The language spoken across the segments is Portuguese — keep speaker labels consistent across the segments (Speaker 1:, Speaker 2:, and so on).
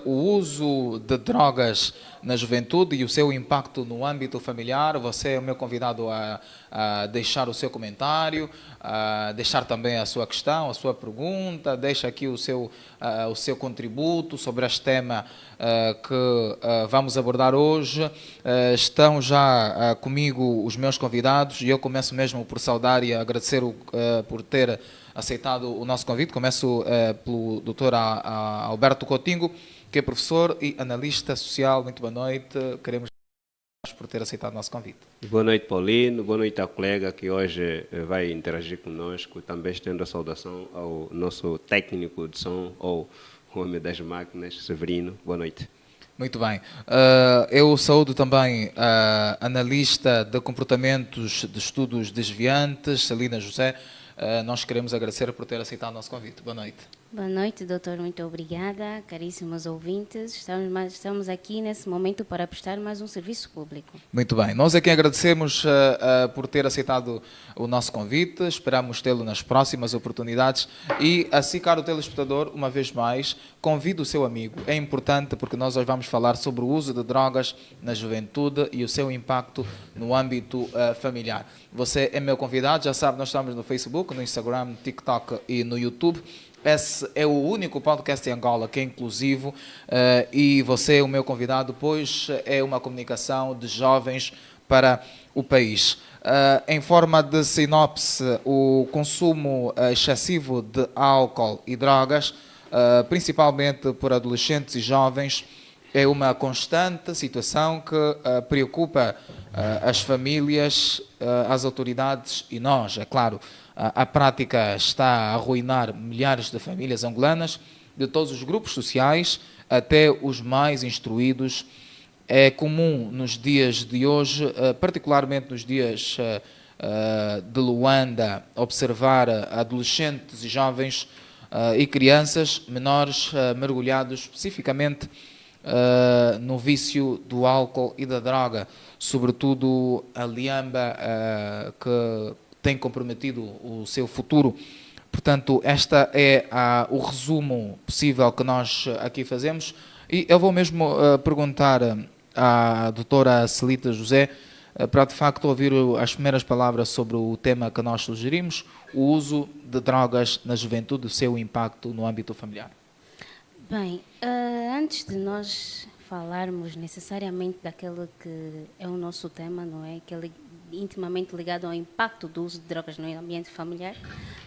Speaker 1: o uso de drogas na juventude e o seu impacto no âmbito familiar. Você é o meu convidado a deixar o seu comentário, a deixar também a sua questão, a sua pergunta, deixa aqui o seu contributo sobre este tema que vamos abordar hoje. Estão já comigo os meus convidados e eu começo mesmo por saudar e agradecer por ter aceitado o nosso convite. Começo pelo Dr. Alberto Coutinho, que é professor e analista social. Muito boa noite. Queremos por ter aceitado o nosso convite.
Speaker 2: Boa noite, Paulino. Boa noite ao colega que hoje vai interagir conosco. Também estendo a saudação ao nosso técnico de som, ou homem das máquinas, Severino. Boa noite.
Speaker 1: Muito bem. Eu saúdo também a analista de comportamentos de estudos desviantes, Celina José. Nós queremos agradecer por ter aceitado o nosso convite. Boa noite.
Speaker 3: Boa noite, doutor. Muito obrigada. Caríssimos ouvintes, estamos aqui nesse momento para prestar mais um serviço público.
Speaker 1: Muito bem. Nós aqui agradecemos por ter aceitado o nosso convite. Esperamos tê-lo nas próximas oportunidades. E assim, caro telespectador, uma vez mais, convido o seu amigo. É importante porque nós hoje vamos falar sobre o uso de drogas na juventude e o seu impacto no âmbito familiar. Você é meu convidado, já sabe, nós estamos no Facebook, no Instagram, no TikTok e no YouTube. Esse é o único podcast em Angola que é inclusivo e você é o meu convidado, pois é uma comunicação de jovens para o país. Em forma de sinopse, o consumo excessivo de álcool e drogas, principalmente por adolescentes e jovens, é uma constante situação que preocupa as famílias, as autoridades e nós, é claro. A prática está a arruinar milhares de famílias angolanas, de todos os grupos sociais, até os mais instruídos. É comum nos dias de hoje, particularmente nos dias de Luanda, observar adolescentes e jovens e crianças menores mergulhados especificamente no vício do álcool e da droga, sobretudo a liamba que tem comprometido o seu futuro. Portanto, este é o resumo possível que nós aqui fazemos. E eu vou mesmo perguntar à doutora Celita José para, de facto, ouvir as primeiras palavras sobre o tema que nós sugerimos, o uso de drogas na juventude, o seu impacto no âmbito familiar.
Speaker 3: Bem, antes de nós falarmos necessariamente daquele que é o nosso tema, não é? Aquele intimamente ligado ao impacto do uso de drogas no ambiente familiar,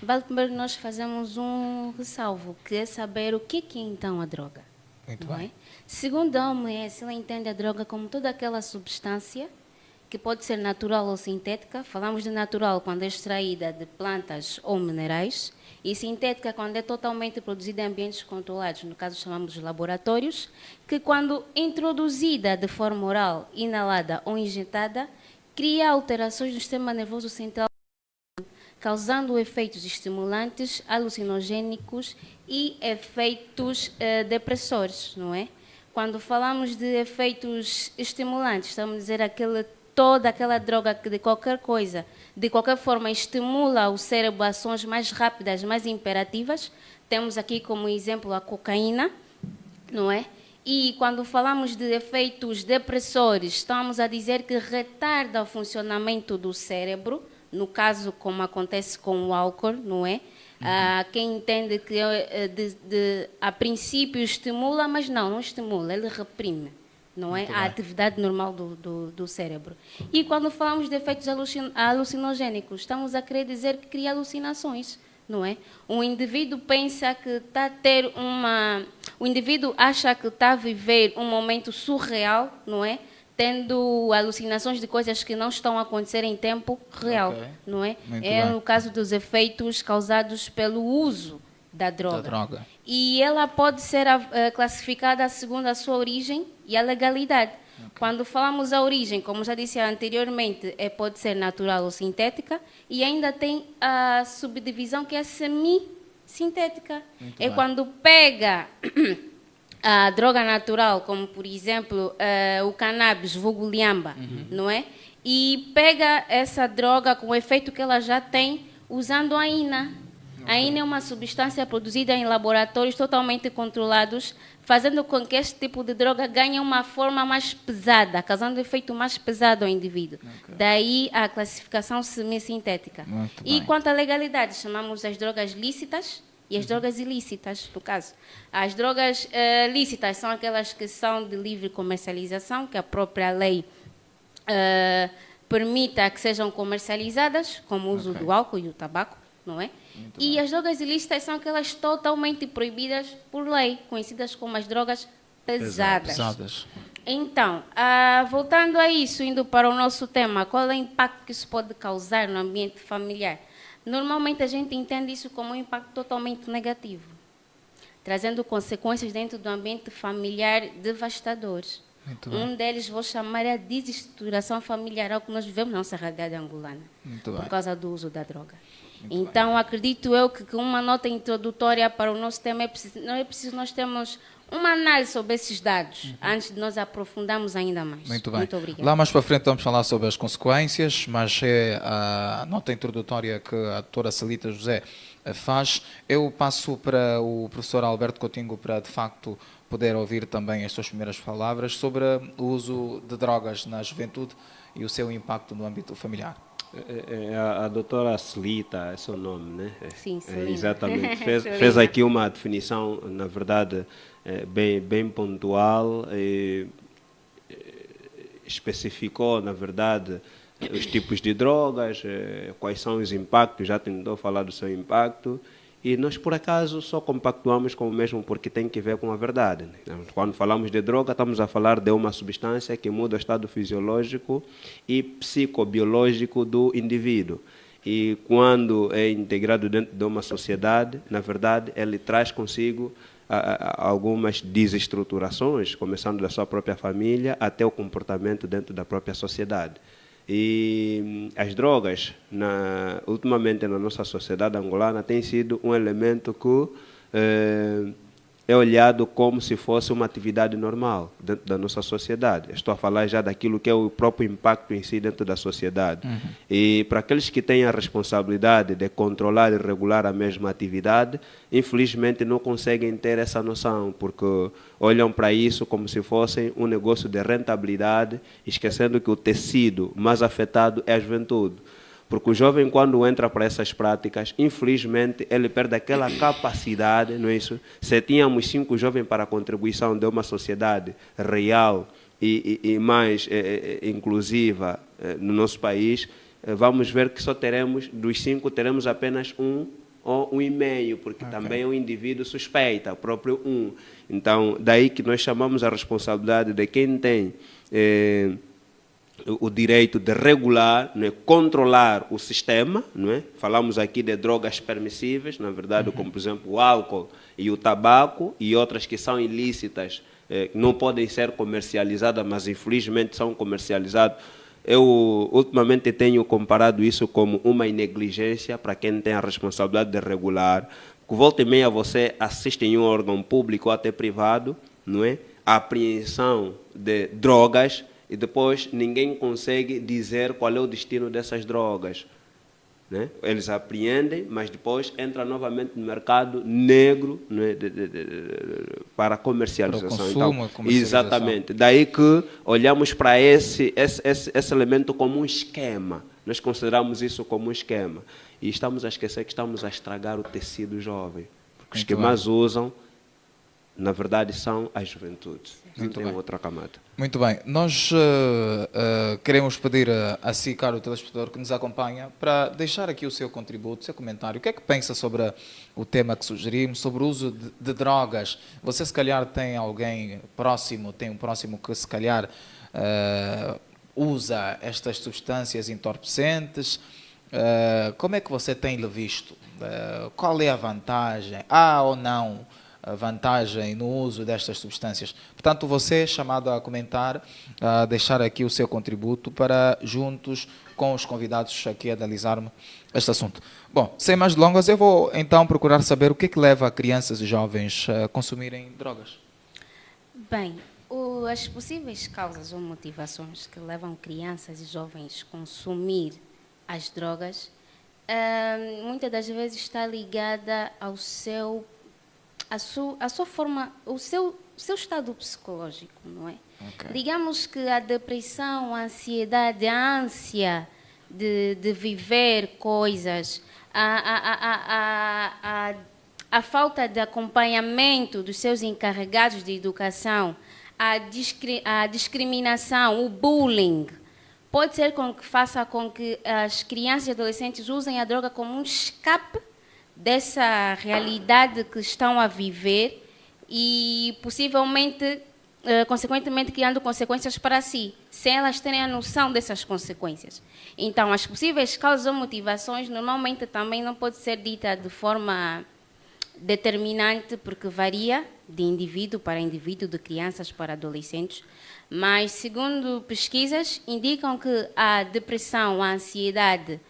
Speaker 3: vale primeiro nós fazemos um ressalvo, que é saber o que é então a droga.
Speaker 1: Muito
Speaker 3: não
Speaker 1: bem.
Speaker 3: É? Segundo a OMS, ela entende a droga como toda aquela substância que pode ser natural ou sintética. Falamos de natural quando é extraída de plantas ou minerais, e sintética quando é totalmente produzida em ambientes controlados, no caso chamamos de laboratórios, que quando introduzida de forma oral, inalada ou injetada, cria alterações no sistema nervoso central, causando efeitos estimulantes, alucinogênicos e efeitos depressores, não é? Quando falamos de efeitos estimulantes, estamos a dizer toda aquela droga que de qualquer coisa, de qualquer forma, estimula o cérebro a ações mais rápidas, mais imperativas. Temos aqui como exemplo a cocaína, não é? E quando falamos de efeitos depressores, estamos a dizer que retarda o funcionamento do cérebro, no caso como acontece com o álcool, não é? Quem entende que a princípio estimula, mas não estimula, ele reprime, não é? A atividade normal do cérebro. E quando falamos de efeitos alucinogênicos, estamos a querer dizer que cria alucinações, não é? O indivíduo pensa que está a ter o indivíduo acha que está a viver um momento surreal, não é? Tendo alucinações de coisas que não estão a acontecer em tempo real, não é?
Speaker 1: Muito
Speaker 3: é
Speaker 1: bem.
Speaker 3: o caso dos efeitos causados pelo uso da droga. E ela pode ser classificada segundo a sua origem e a legalidade. Quando falamos a origem, como já disse anteriormente, pode ser natural ou sintética, e ainda tem a subdivisão que é semi-sintética. Quando pega a droga natural, como por exemplo o cannabis, vulgo liamba, não é? E pega essa droga com o efeito que ela já tem usando a ina. A heroína é uma substância produzida em laboratórios totalmente controlados, fazendo com que este tipo de droga ganhe uma forma mais pesada, causando efeito mais pesado ao indivíduo. Daí a classificação semi-sintética. E quanto à legalidade, chamamos as drogas lícitas e as drogas ilícitas, no caso. As drogas lícitas são aquelas que são de livre comercialização, que a própria lei permita que sejam comercializadas, como o uso do álcool e o tabaco, não é? E as drogas ilícitas são aquelas totalmente proibidas por lei, conhecidas como as drogas pesadas. Então, voltando a isso, indo para o nosso tema, qual é o impacto que isso pode causar no ambiente familiar? Normalmente a gente entende isso como um impacto totalmente negativo, trazendo consequências dentro do ambiente familiar devastadores. Um deles vou chamar a desestruturação familiar, algo que nós vivemos na nossa realidade angolana, por causa do uso da droga. Então, acredito eu que uma nota introdutória para o nosso tema não é preciso nós termos uma análise sobre esses dados, antes de nós aprofundarmos ainda mais.
Speaker 1: Muito bem.
Speaker 3: Muito obrigada.
Speaker 1: Lá mais para frente vamos falar sobre as consequências, mas é a nota introdutória que a doutora Celita José faz. Eu passo para o professor Alberto Coutinho para, de facto, poder ouvir também as suas primeiras palavras sobre o uso de drogas na juventude e o seu impacto no âmbito familiar.
Speaker 2: A doutora Celita, é seu nome, né?
Speaker 3: Sim, Celina.
Speaker 2: Exatamente. Fez aqui uma definição, na verdade, bem pontual, especificou, na verdade, os tipos de drogas, quais são os impactos, já tentou falar do seu impacto, e nós, por acaso, só compactuamos com o mesmo porque tem que ver com a verdade. Quando falamos de droga, estamos a falar de uma substância que muda o estado fisiológico e psicobiológico do indivíduo. E quando é integrado dentro de uma sociedade, na verdade, ele traz consigo algumas desestruturações, começando da sua própria família até o comportamento dentro da própria sociedade. E as drogas, ultimamente na nossa sociedade angolana, têm sido um elemento que é olhado como se fosse uma atividade normal dentro da nossa sociedade. Estou a falar já daquilo que é o próprio impacto em si dentro da sociedade. E para aqueles que têm a responsabilidade de controlar e regular a mesma atividade, infelizmente não conseguem ter essa noção, porque olham para isso como se fosse um negócio de rentabilidade, esquecendo que o tecido mais afetado é a juventude. Porque o jovem, quando entra para essas práticas, infelizmente, ele perde aquela capacidade, não é isso? Se tínhamos 5 jovens para a contribuição de uma sociedade real e mais inclusiva no nosso país, vamos ver que só teremos, dos 5, teremos apenas 1 ou 1,5, porque também o indivíduo suspeita, o próprio 1. Então, daí que nós chamamos a responsabilidade de quem tem o direito de regular, não é, controlar o sistema, não é? Falamos aqui de drogas permissíveis, na verdade, como por exemplo o álcool e o tabaco, e outras que são ilícitas, não podem ser comercializadas, mas infelizmente são comercializadas. Eu ultimamente tenho comparado isso como uma negligência para quem tem a responsabilidade de regular. Volta e meia você assiste em um órgão público ou até privado, não é? A apreensão de drogas, e depois ninguém consegue dizer qual é o destino dessas drogas, né? Eles apreendem, mas depois entra novamente no mercado negro, né, para comercialização.
Speaker 1: Para o consumo,
Speaker 2: então, exatamente. Daí que olhamos para esse elemento como um esquema. Nós consideramos isso como um esquema. E estamos a esquecer que estamos a estragar o tecido jovem. Porque os que mais usam, na verdade, são as juventudes. Não tem outra camada.
Speaker 1: Muito bem. Nós queremos pedir a si, caro telespectador, que nos acompanha, para deixar aqui o seu contributo, o seu comentário. O que é que pensa sobre o tema que sugerimos, sobre o uso de drogas? Você, se calhar, tem alguém próximo, tem um próximo que, se calhar, usa estas substâncias entorpecentes. Como é que você tem-lhe visto? Qual é a vantagem? Há ou não a vantagem no uso destas substâncias? Portanto, você é chamado a comentar, a deixar aqui o seu contributo para, juntos com os convidados aqui, analisarmos este assunto. Bom, sem mais delongas, eu vou então procurar saber o que é que leva crianças e jovens a consumirem drogas.
Speaker 3: Bem, as possíveis causas ou motivações que levam crianças e jovens a consumir as drogas muitas das vezes está ligada ao a sua forma, o seu estado psicológico, não é?
Speaker 1: Ok.
Speaker 3: Digamos que a depressão, a ansiedade, a ânsia de viver coisas, a falta de acompanhamento dos seus encarregados de educação, a discriminação, o bullying, pode ser que faça com que as crianças e adolescentes usem a droga como um escape dessa realidade que estão a viver e possivelmente, consequentemente, criando consequências para si, sem elas terem a noção dessas consequências. Então, as possíveis causas ou motivações normalmente também não pode ser dita de forma determinante, porque varia de indivíduo para indivíduo, de crianças para adolescentes, mas, segundo pesquisas, indicam que a depressão, a ansiedade,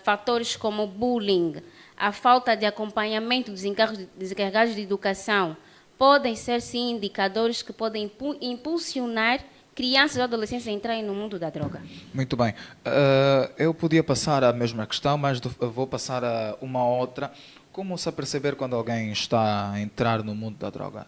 Speaker 3: fatores como bullying, a falta de acompanhamento dos encarregados de educação, podem ser, sim, indicadores que podem impulsionar crianças e adolescentes a entrarem no mundo da droga.
Speaker 1: Muito bem. Eu podia passar a mesma questão, mas vou passar a uma outra. Como se aperceber quando alguém está a entrar no mundo da droga?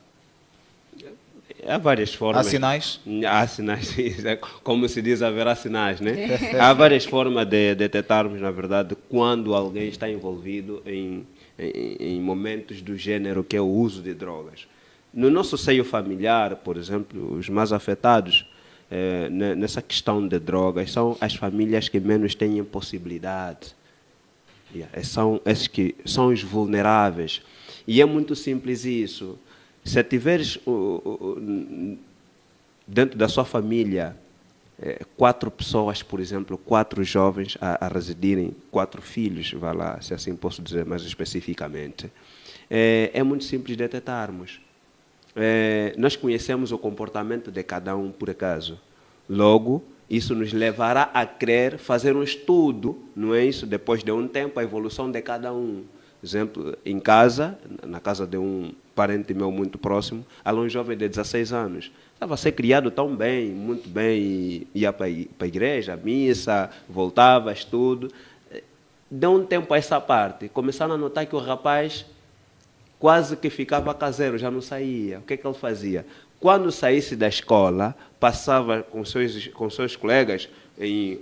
Speaker 2: Há várias formas.
Speaker 1: Há sinais?
Speaker 2: Há sinais, sim. Como se diz, haverá sinais, né? Há várias formas de detectarmos, na verdade, quando alguém está envolvido em momentos do gênero que é o uso de drogas. No nosso seio familiar, por exemplo, os mais afetados nessa questão de drogas são as famílias que menos têm possibilidade. São esses que são os vulneráveis. E é muito simples isso. Se tiveres dentro da sua família 4 pessoas, por exemplo, 4 jovens a residirem, 4 filhos, vá lá, se assim posso dizer mais especificamente, é muito simples detectarmos. Nós conhecemos o comportamento de cada um por acaso. Logo, isso nos levará a querer fazer um estudo, não é isso? Depois de um tempo, a evolução de cada um. Exemplo, em casa, na casa de um parente meu muito próximo, há um jovem de 16 anos. Estava a ser criado tão bem, muito bem, ia para a igreja, missa, voltava, estudo. Deu um tempo a essa parte, começaram a notar que o rapaz quase que ficava caseiro, já não saía. O que ele fazia? Quando saísse da escola, passava com seus colegas em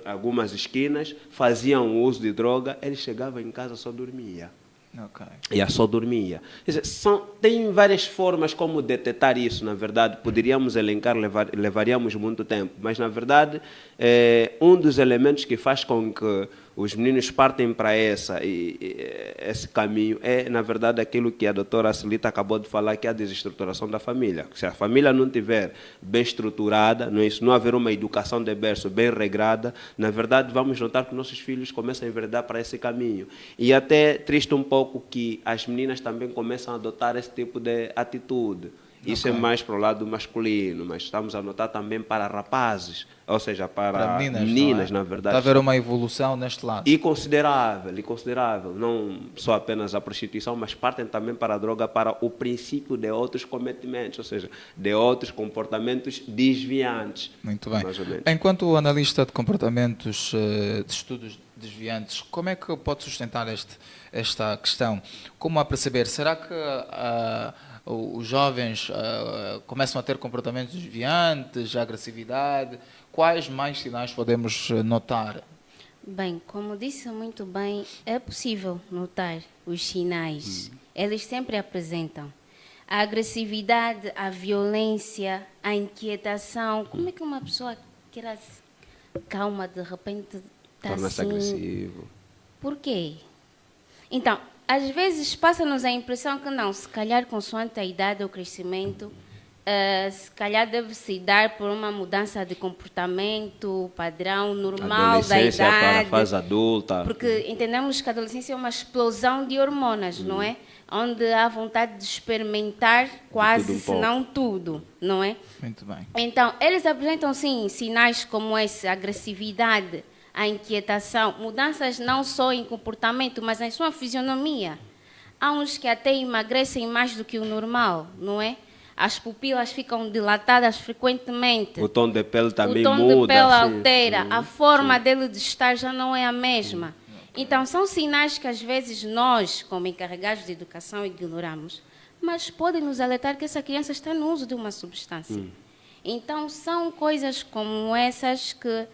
Speaker 2: algumas esquinas, faziam uso de droga, ele chegava em casa e só dormia.
Speaker 1: Okay.
Speaker 2: E só dormia. Quer dizer, tem várias formas como detectar isso, na verdade. Poderíamos elencar, levaríamos muito tempo, mas, na verdade, um dos elementos que faz com que os meninos partem para esse caminho é, na verdade, aquilo que a doutora Celita acabou de falar, que é a desestruturação da família. Se a família não estiver bem estruturada, não haver uma educação de berço bem regrada, na verdade, vamos notar que nossos filhos começam a enveredar para esse caminho. E até triste um pouco que as meninas também começam a adotar esse tipo de atitude. Isso é mais para o lado masculino, mas estamos a notar também para rapazes, ou seja, para meninas, na verdade.
Speaker 1: Está a haver uma evolução neste lado.
Speaker 2: E considerável. Não só apenas a prostituição, mas partem também para a droga, para o princípio de outros cometimentos, ou seja, de outros comportamentos desviantes.
Speaker 1: Muito bem.
Speaker 2: Mais ou menos.
Speaker 1: Enquanto analista de comportamentos, de estudos desviantes, como é que pode sustentar esta questão? Como a perceber? Será que os jovens começam a ter comportamentos desviantes, agressividade? Quais mais sinais podemos notar?
Speaker 3: Bem, como disse muito bem, é possível notar os sinais. Eles sempre apresentam. A agressividade, a violência, a inquietação. Como é que uma pessoa que era calma, de repente está
Speaker 2: torna-se
Speaker 3: assim?
Speaker 2: agressivo.
Speaker 3: Por quê? Então, às vezes passa-nos a impressão que não, se calhar consoante a idade ou o crescimento, se calhar deve-se dar por uma mudança de comportamento, padrão normal da idade.
Speaker 2: Para a fase adulta.
Speaker 3: Porque entendemos que a adolescência é uma explosão de hormonas, não é? Onde há vontade de experimentar quase, se não tudo, não é?
Speaker 1: Muito bem.
Speaker 3: Então, eles apresentam, sim, sinais como esse, a agressividade, a inquietação, mudanças não só em comportamento, mas em sua fisionomia. Há uns que até emagrecem mais do que o normal, não é? as pupilas ficam dilatadas frequentemente.
Speaker 2: O tom de pele também
Speaker 3: muda. O tom
Speaker 2: muda,
Speaker 3: de pele
Speaker 2: sim.
Speaker 3: altera, a forma dele de estar já não é a mesma. Então, são sinais que às vezes nós, como encarregados de educação, ignoramos, mas podem nos alertar que essa criança está no uso de uma substância. Então, são coisas como essas que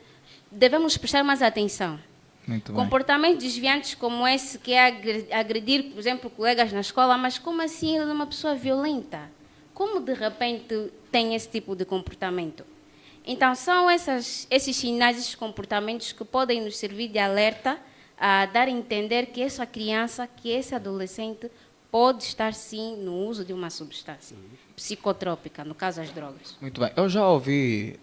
Speaker 3: devemos prestar mais atenção.
Speaker 1: Muito bem.
Speaker 3: Comportamentos desviantes como esse, que é agredir, por exemplo, colegas na escola, mas como assim ele é uma pessoa violenta? Como de repente tem esse tipo de comportamento? Então, são esses sinais, esses comportamentos que podem nos servir de alerta a dar a entender que essa criança, que esse adolescente pode estar sim no uso de uma substância psicotrópica, no caso as drogas.
Speaker 1: Muito bem. Eu já ouvi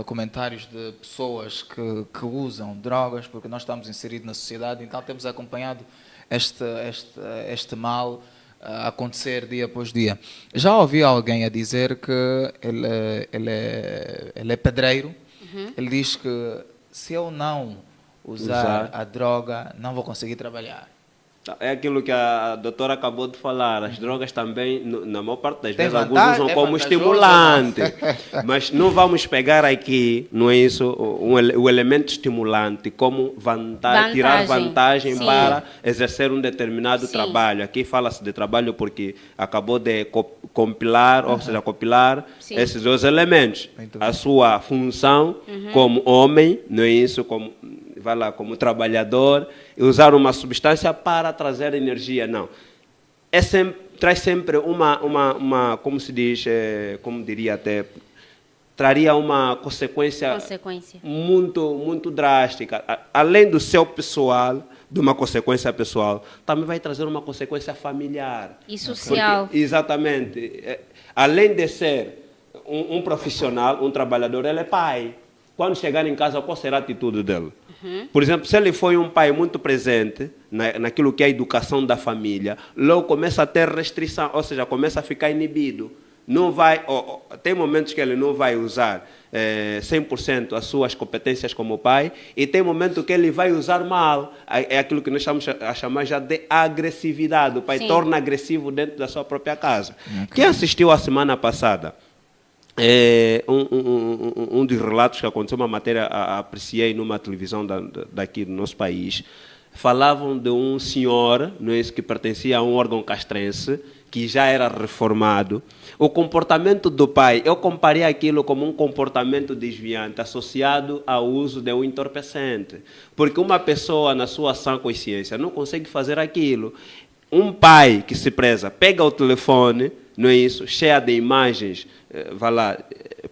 Speaker 1: comentários de pessoas que usam drogas porque nós estamos inseridos na sociedade, então temos acompanhado este mal acontecer dia após dia. Já ouvi alguém a dizer que ele é pedreiro. Ele diz que se eu não usar a droga, não vou conseguir trabalhar.
Speaker 2: É aquilo que a doutora acabou de falar. As drogas também, na maior parte das vezes, alguns
Speaker 1: vantagem,
Speaker 2: usam como
Speaker 1: vantajoso,
Speaker 2: estimulante. Mas não vamos pegar aqui, não é isso, o elemento estimulante como tirar vantagem
Speaker 3: sim,
Speaker 2: para exercer um determinado
Speaker 3: sim,
Speaker 2: trabalho. Aqui fala-se de trabalho porque acabou de compilar, ou seja, compilar
Speaker 3: sim,
Speaker 2: esses dois elementos.
Speaker 1: Muito bem.
Speaker 2: A sua função como homem, não é isso, como vai lá, como trabalhador, e usar uma substância para trazer energia. Não. Traz sempre uma como se diz, como diria até, traria uma consequência muito drástica. Além do seu pessoal, de uma consequência pessoal, também vai trazer uma consequência familiar.
Speaker 3: E social.
Speaker 2: Porque, exatamente. Além de ser um profissional, um trabalhador, ele é pai. Quando chegar em casa, qual será a atitude dele? Por exemplo, se ele foi um pai muito presente naquilo que é a educação da família, logo começa a ter restrição, ou seja, começa a ficar inibido. Não vai, tem momentos que ele não vai usar 100% as suas competências como pai, e tem momentos que ele vai usar mal. É aquilo que nós estamos a chamar já de agressividade. O pai torna agressivo dentro da sua própria casa. Quem assistiu a semana passada? Um dos relatos que aconteceu, uma matéria apreciei numa televisão daqui do nosso país, falavam de um senhor, não é isso, que pertencia a um órgão castrense, que já era reformado. O comportamento do pai, eu comparei aquilo como um comportamento desviante associado ao uso de um entorpecente, porque uma pessoa na sua sã consciência não consegue fazer aquilo. Um pai que se preza, pega o telefone, não é isso, cheia de imagens, vai lá,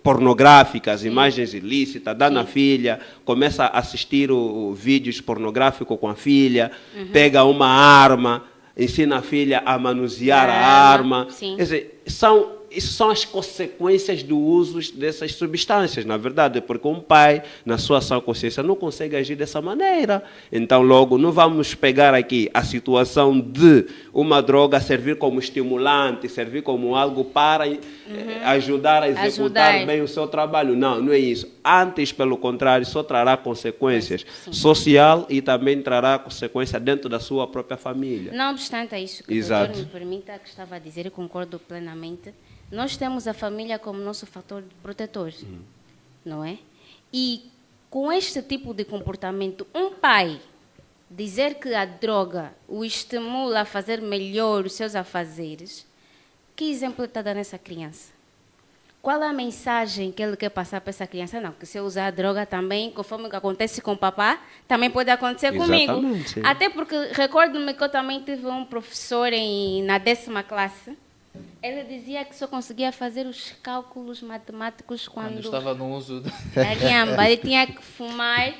Speaker 2: pornográficas, imagens ilícitas, dá na filha, começa a assistir vídeos pornográficos com a filha, pega uma arma, ensina a filha a manusear a arma. Quer dizer, isso são as consequências do uso dessas substâncias, na verdade, porque um pai, na sua sã consciência, não consegue agir dessa maneira. Então, logo, não vamos pegar aqui a situação de uma droga servir como estimulante, servir como algo para ajudar a executar bem o seu trabalho. Não, não é isso. Antes, pelo contrário, só trará consequências social e também trará consequência dentro da sua própria família.
Speaker 3: Não obstante isso que o doutor me permita, que estava a dizer, e concordo plenamente, nós temos a família como nosso fator protetor, não é? E com este tipo de comportamento, um pai dizer que a droga o estimula a fazer melhor os seus afazeres, que exemplo está dando essa criança? Qual é a mensagem que ele quer passar para essa criança? Não, que se eu usar a droga também, conforme o que acontece com o papá, também pode acontecer comigo.
Speaker 2: Sim.
Speaker 3: Até porque recordo-me que eu também tive um professor na 10ª classe. Ele dizia que só conseguia fazer os cálculos matemáticos quando
Speaker 1: estava no uso
Speaker 3: ele tinha que fumar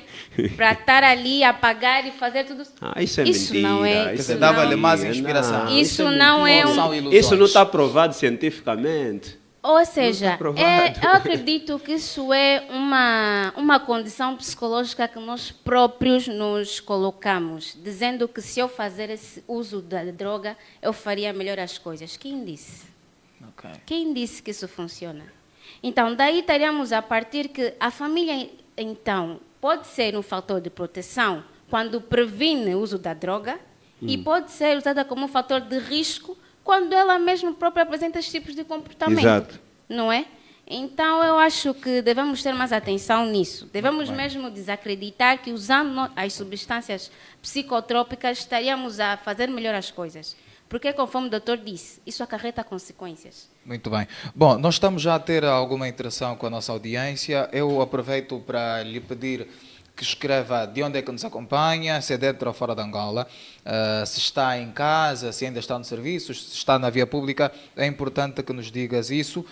Speaker 3: para estar ali, apagar e fazer tudo.
Speaker 2: Isso é
Speaker 3: isso
Speaker 2: mentira.
Speaker 3: Não é,
Speaker 1: isso dava-lhe mais inspiração.
Speaker 3: Isso não é
Speaker 2: Isso não está provado cientificamente.
Speaker 3: Ou seja, eu acredito que isso é uma condição psicológica que nós próprios nos colocamos, dizendo que se eu fazer esse uso da droga, eu faria melhor as coisas. Quem disse? Quem disse que isso funciona? Então, daí teríamos a partir que a família, então, pode ser um fator de proteção quando previne o uso da droga e pode ser usada como um fator de risco quando ela mesma própria apresenta esses tipos de comportamento.
Speaker 2: Exato.
Speaker 3: Não é? Então, eu acho que devemos ter mais atenção nisso. Devemos mesmo desacreditar que, usando as substâncias psicotrópicas, estaríamos a fazer melhor as coisas. Porque, conforme o doutor disse, isso acarreta consequências.
Speaker 1: Muito bem. Bom, nós estamos já a ter alguma interação com a nossa audiência. Eu aproveito para lhe pedir que escreva de onde é que nos acompanha, se é dentro ou fora de Angola, se está em casa, se ainda está no serviço, se está na via pública. É importante que nos digas isso.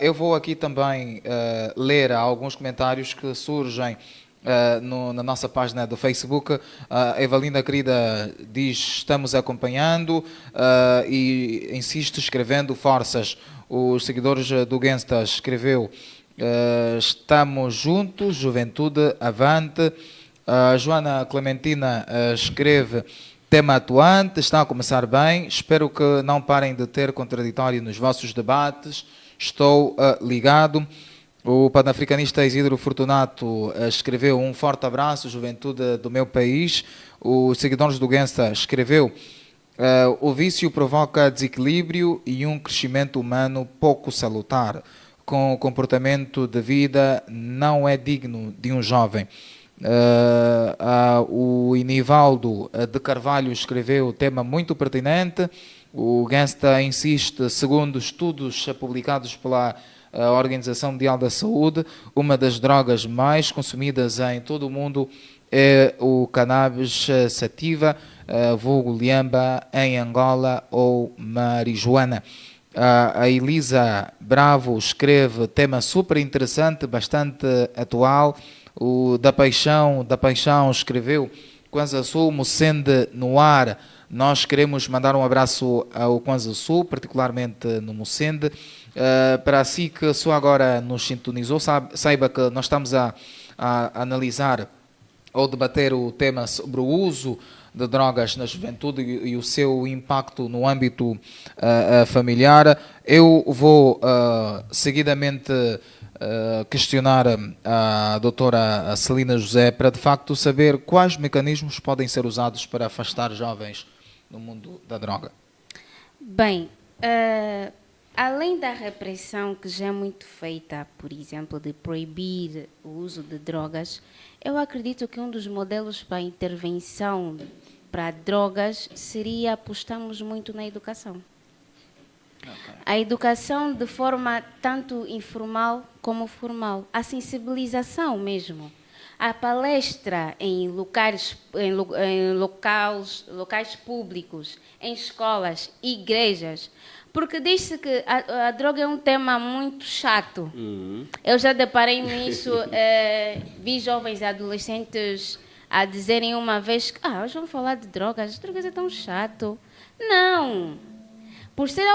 Speaker 1: Eu vou aqui também ler alguns comentários que surgem na nossa página do Facebook. A Evalinda querida diz: estamos acompanhando, e insiste escrevendo forças. Os seguidores do Gangsta escreveu: estamos juntos, juventude avante. A Joana Clementina escreve: tema atuante, está a começar bem, espero que não parem de ter contraditório nos vossos debates, estou ligado. O panafricanista Isidro Fortunato escreveu: um forte abraço, juventude do meu país. Os seguidores do Gangsta escreveu: o vício provoca desequilíbrio e um crescimento humano pouco salutar. Com o comportamento de vida não é digno de um jovem. O Inivaldo de Carvalho escreveu: tema muito pertinente. O Gangsta insiste: segundo estudos publicados pela a Organização Mundial da Saúde, uma das drogas mais consumidas em todo o mundo é o cannabis sativa, vulgo liamba em Angola, ou marijuana. A Elisa Bravo escreve: tema super interessante, bastante atual. O da Paixão escreveu: Kwanza Sul, Mucende no ar. Nós queremos mandar um abraço ao Kwanza Sul, particularmente no Mucende. Para si que só agora nos sintonizou, saiba que nós estamos a analisar ou debater o tema sobre o uso de drogas na juventude e o seu impacto no âmbito familiar. Eu vou seguidamente questionar a doutora Celina José para de facto saber quais mecanismos podem ser usados para afastar jovens no mundo da droga.
Speaker 3: Bem, além da repressão que já é muito feita, por exemplo, de proibir o uso de drogas, eu acredito que um dos modelos para a intervenção para drogas seria apostarmos muito na educação. Okay. A educação de forma tanto informal como formal. A sensibilização mesmo. A palestra em locais públicos, em escolas, igrejas. Porque diz-se que a droga é um tema muito chato. Eu já deparei nisso, vi jovens e adolescentes a dizerem uma vez que hoje vamos falar de drogas, as drogas é tão chato. Não! Por ser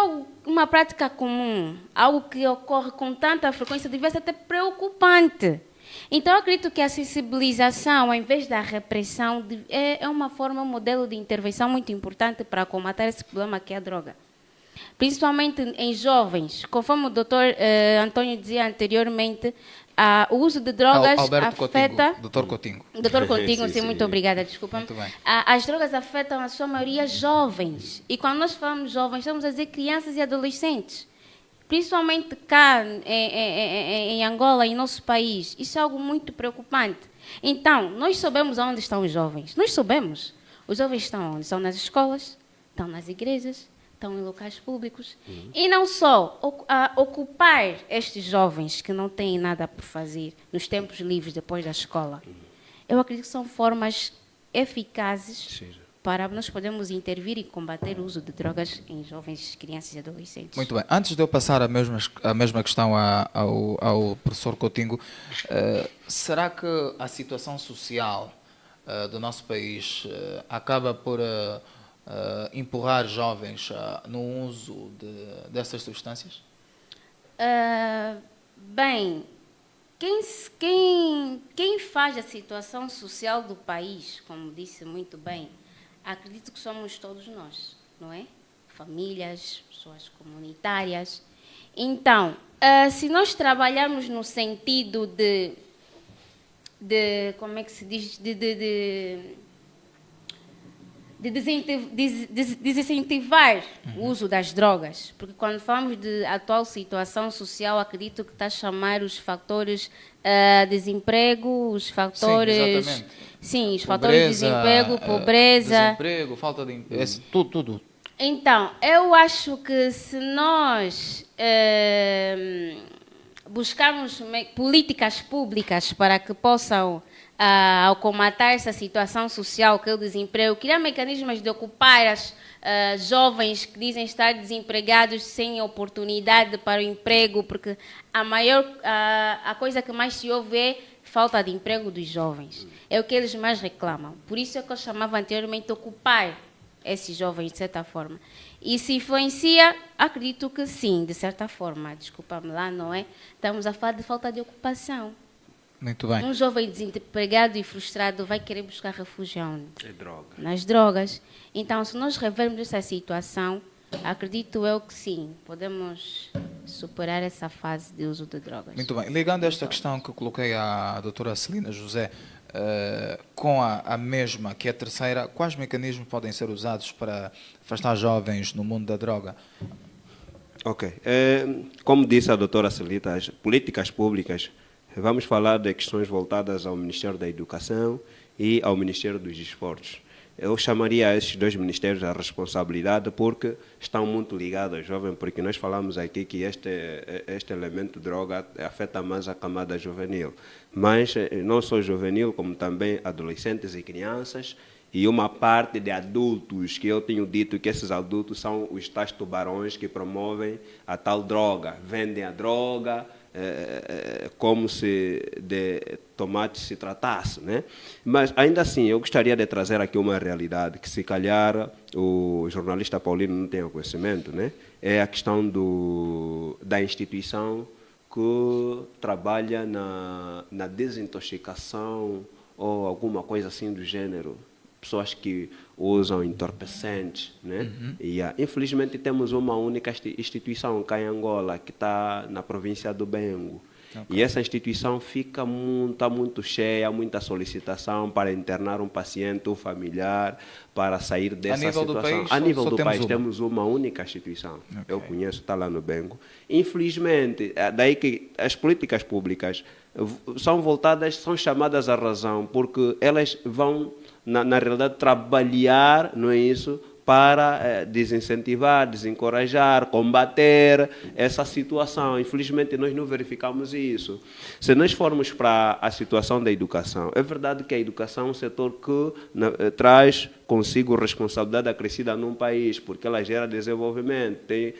Speaker 3: uma prática comum, algo que ocorre com tanta frequência, devia ser até preocupante. Então, eu acredito que a sensibilização, em vez da repressão, é uma forma, um modelo de intervenção muito importante para combater esse problema que é a droga. Principalmente em jovens. Conforme o doutor Antônio dizia anteriormente, o uso de drogas afeta...
Speaker 1: Doutor Coutinho.
Speaker 3: Doutor Coutinho, sim, muito obrigada, desculpa.
Speaker 1: Muito bem.
Speaker 3: As drogas afetam, a sua maioria, jovens. E quando nós falamos jovens, estamos a dizer crianças e adolescentes. Principalmente cá, em Angola, em nosso país. Isso é algo muito preocupante. Então, nós sabemos onde estão os jovens. Nós sabemos. Os jovens estão onde? Estão nas escolas, estão nas igrejas, estão em locais públicos. E não só ocupar estes jovens que não têm nada por fazer nos tempos livres depois da escola. Eu acredito que são formas eficazes para nós podermos intervir e combater o uso de drogas em jovens, crianças e adolescentes.
Speaker 1: Muito bem. Antes de eu passar a mesma questão ao professor Coutinho, será que a situação social do nosso país acaba por empurrar jovens no uso dessas substâncias?
Speaker 3: Bem, quem faz a situação social do país, como disse muito bem, acredito que somos todos nós, não é? Famílias, pessoas comunitárias. Então, se nós trabalharmos no sentido de como é que se diz, de desincentivar o uso das drogas, porque quando falamos de atual situação social, acredito que está a chamar os fatores desemprego, os fatores...
Speaker 1: Sim, exatamente.
Speaker 3: Sim, os fatores de desemprego, pobreza...
Speaker 1: Desemprego, falta de emprego, tudo.
Speaker 3: Então, eu acho que se nós buscarmos políticas públicas para que possam acomatar essa situação social que é o desemprego, criar mecanismos de ocupar as jovens que dizem estar desempregados sem oportunidade para o emprego, porque a coisa que mais se ouve é falta de emprego dos jovens. É o que eles mais reclamam. Por isso é que eu chamava anteriormente ocupar esses jovens, de certa forma. E se influencia, acredito que sim, de certa forma. Desculpa-me lá, não é? Estamos a falar de falta de ocupação.
Speaker 1: Muito bem.
Speaker 3: Um jovem desempregado e frustrado vai querer buscar refúgio onde?
Speaker 2: Droga.
Speaker 3: Nas drogas. Então, se nós revermos essa situação, acredito eu que sim, podemos superar essa fase de uso de drogas.
Speaker 1: Muito bem. Ligando esta questão que eu coloquei à doutora Celina José, com a mesma, que é a terceira, quais mecanismos podem ser usados para afastar jovens no mundo da droga?
Speaker 2: Ok. Como disse a doutora Celita, as políticas públicas, vamos falar de questões voltadas ao Ministério da Educação e ao Ministério dos Desportos. Eu chamaria esses dois ministérios a responsabilidade porque estão muito ligados ao jovem, porque nós falamos aqui que este elemento de droga afeta mais a camada juvenil. Mas não só juvenil, como também adolescentes e crianças, e uma parte de adultos, que eu tenho dito que esses adultos são os tais tubarões que promovem a tal droga, vendem a droga, como se de tomate se tratasse, né? Mas ainda assim eu gostaria de trazer aqui uma realidade que se calhar o jornalista Paulino não tem conhecimento, né? É a questão da instituição que trabalha na desintoxicação ou alguma coisa assim do gênero. Pessoas que usam entorpecentes, né? E, infelizmente temos uma única instituição cá em Angola, que está na província do Bengo. Okay. E essa instituição fica muito cheia, muita solicitação para internar um paciente, um familiar, para sair dessa situação. A nível do país temos uma única instituição. Okay. Eu conheço, está lá no Bengo. Infelizmente, daí que as políticas públicas são chamadas à razão, porque elas vão na realidade, trabalhar, não é isso, para desincentivar, desencorajar, combater essa situação. Infelizmente, nós não verificamos isso. Se nós formos para a situação da educação, é verdade que a educação é um setor que traz consigo responsabilidade acrescida num país, porque ela gera desenvolvimento, tem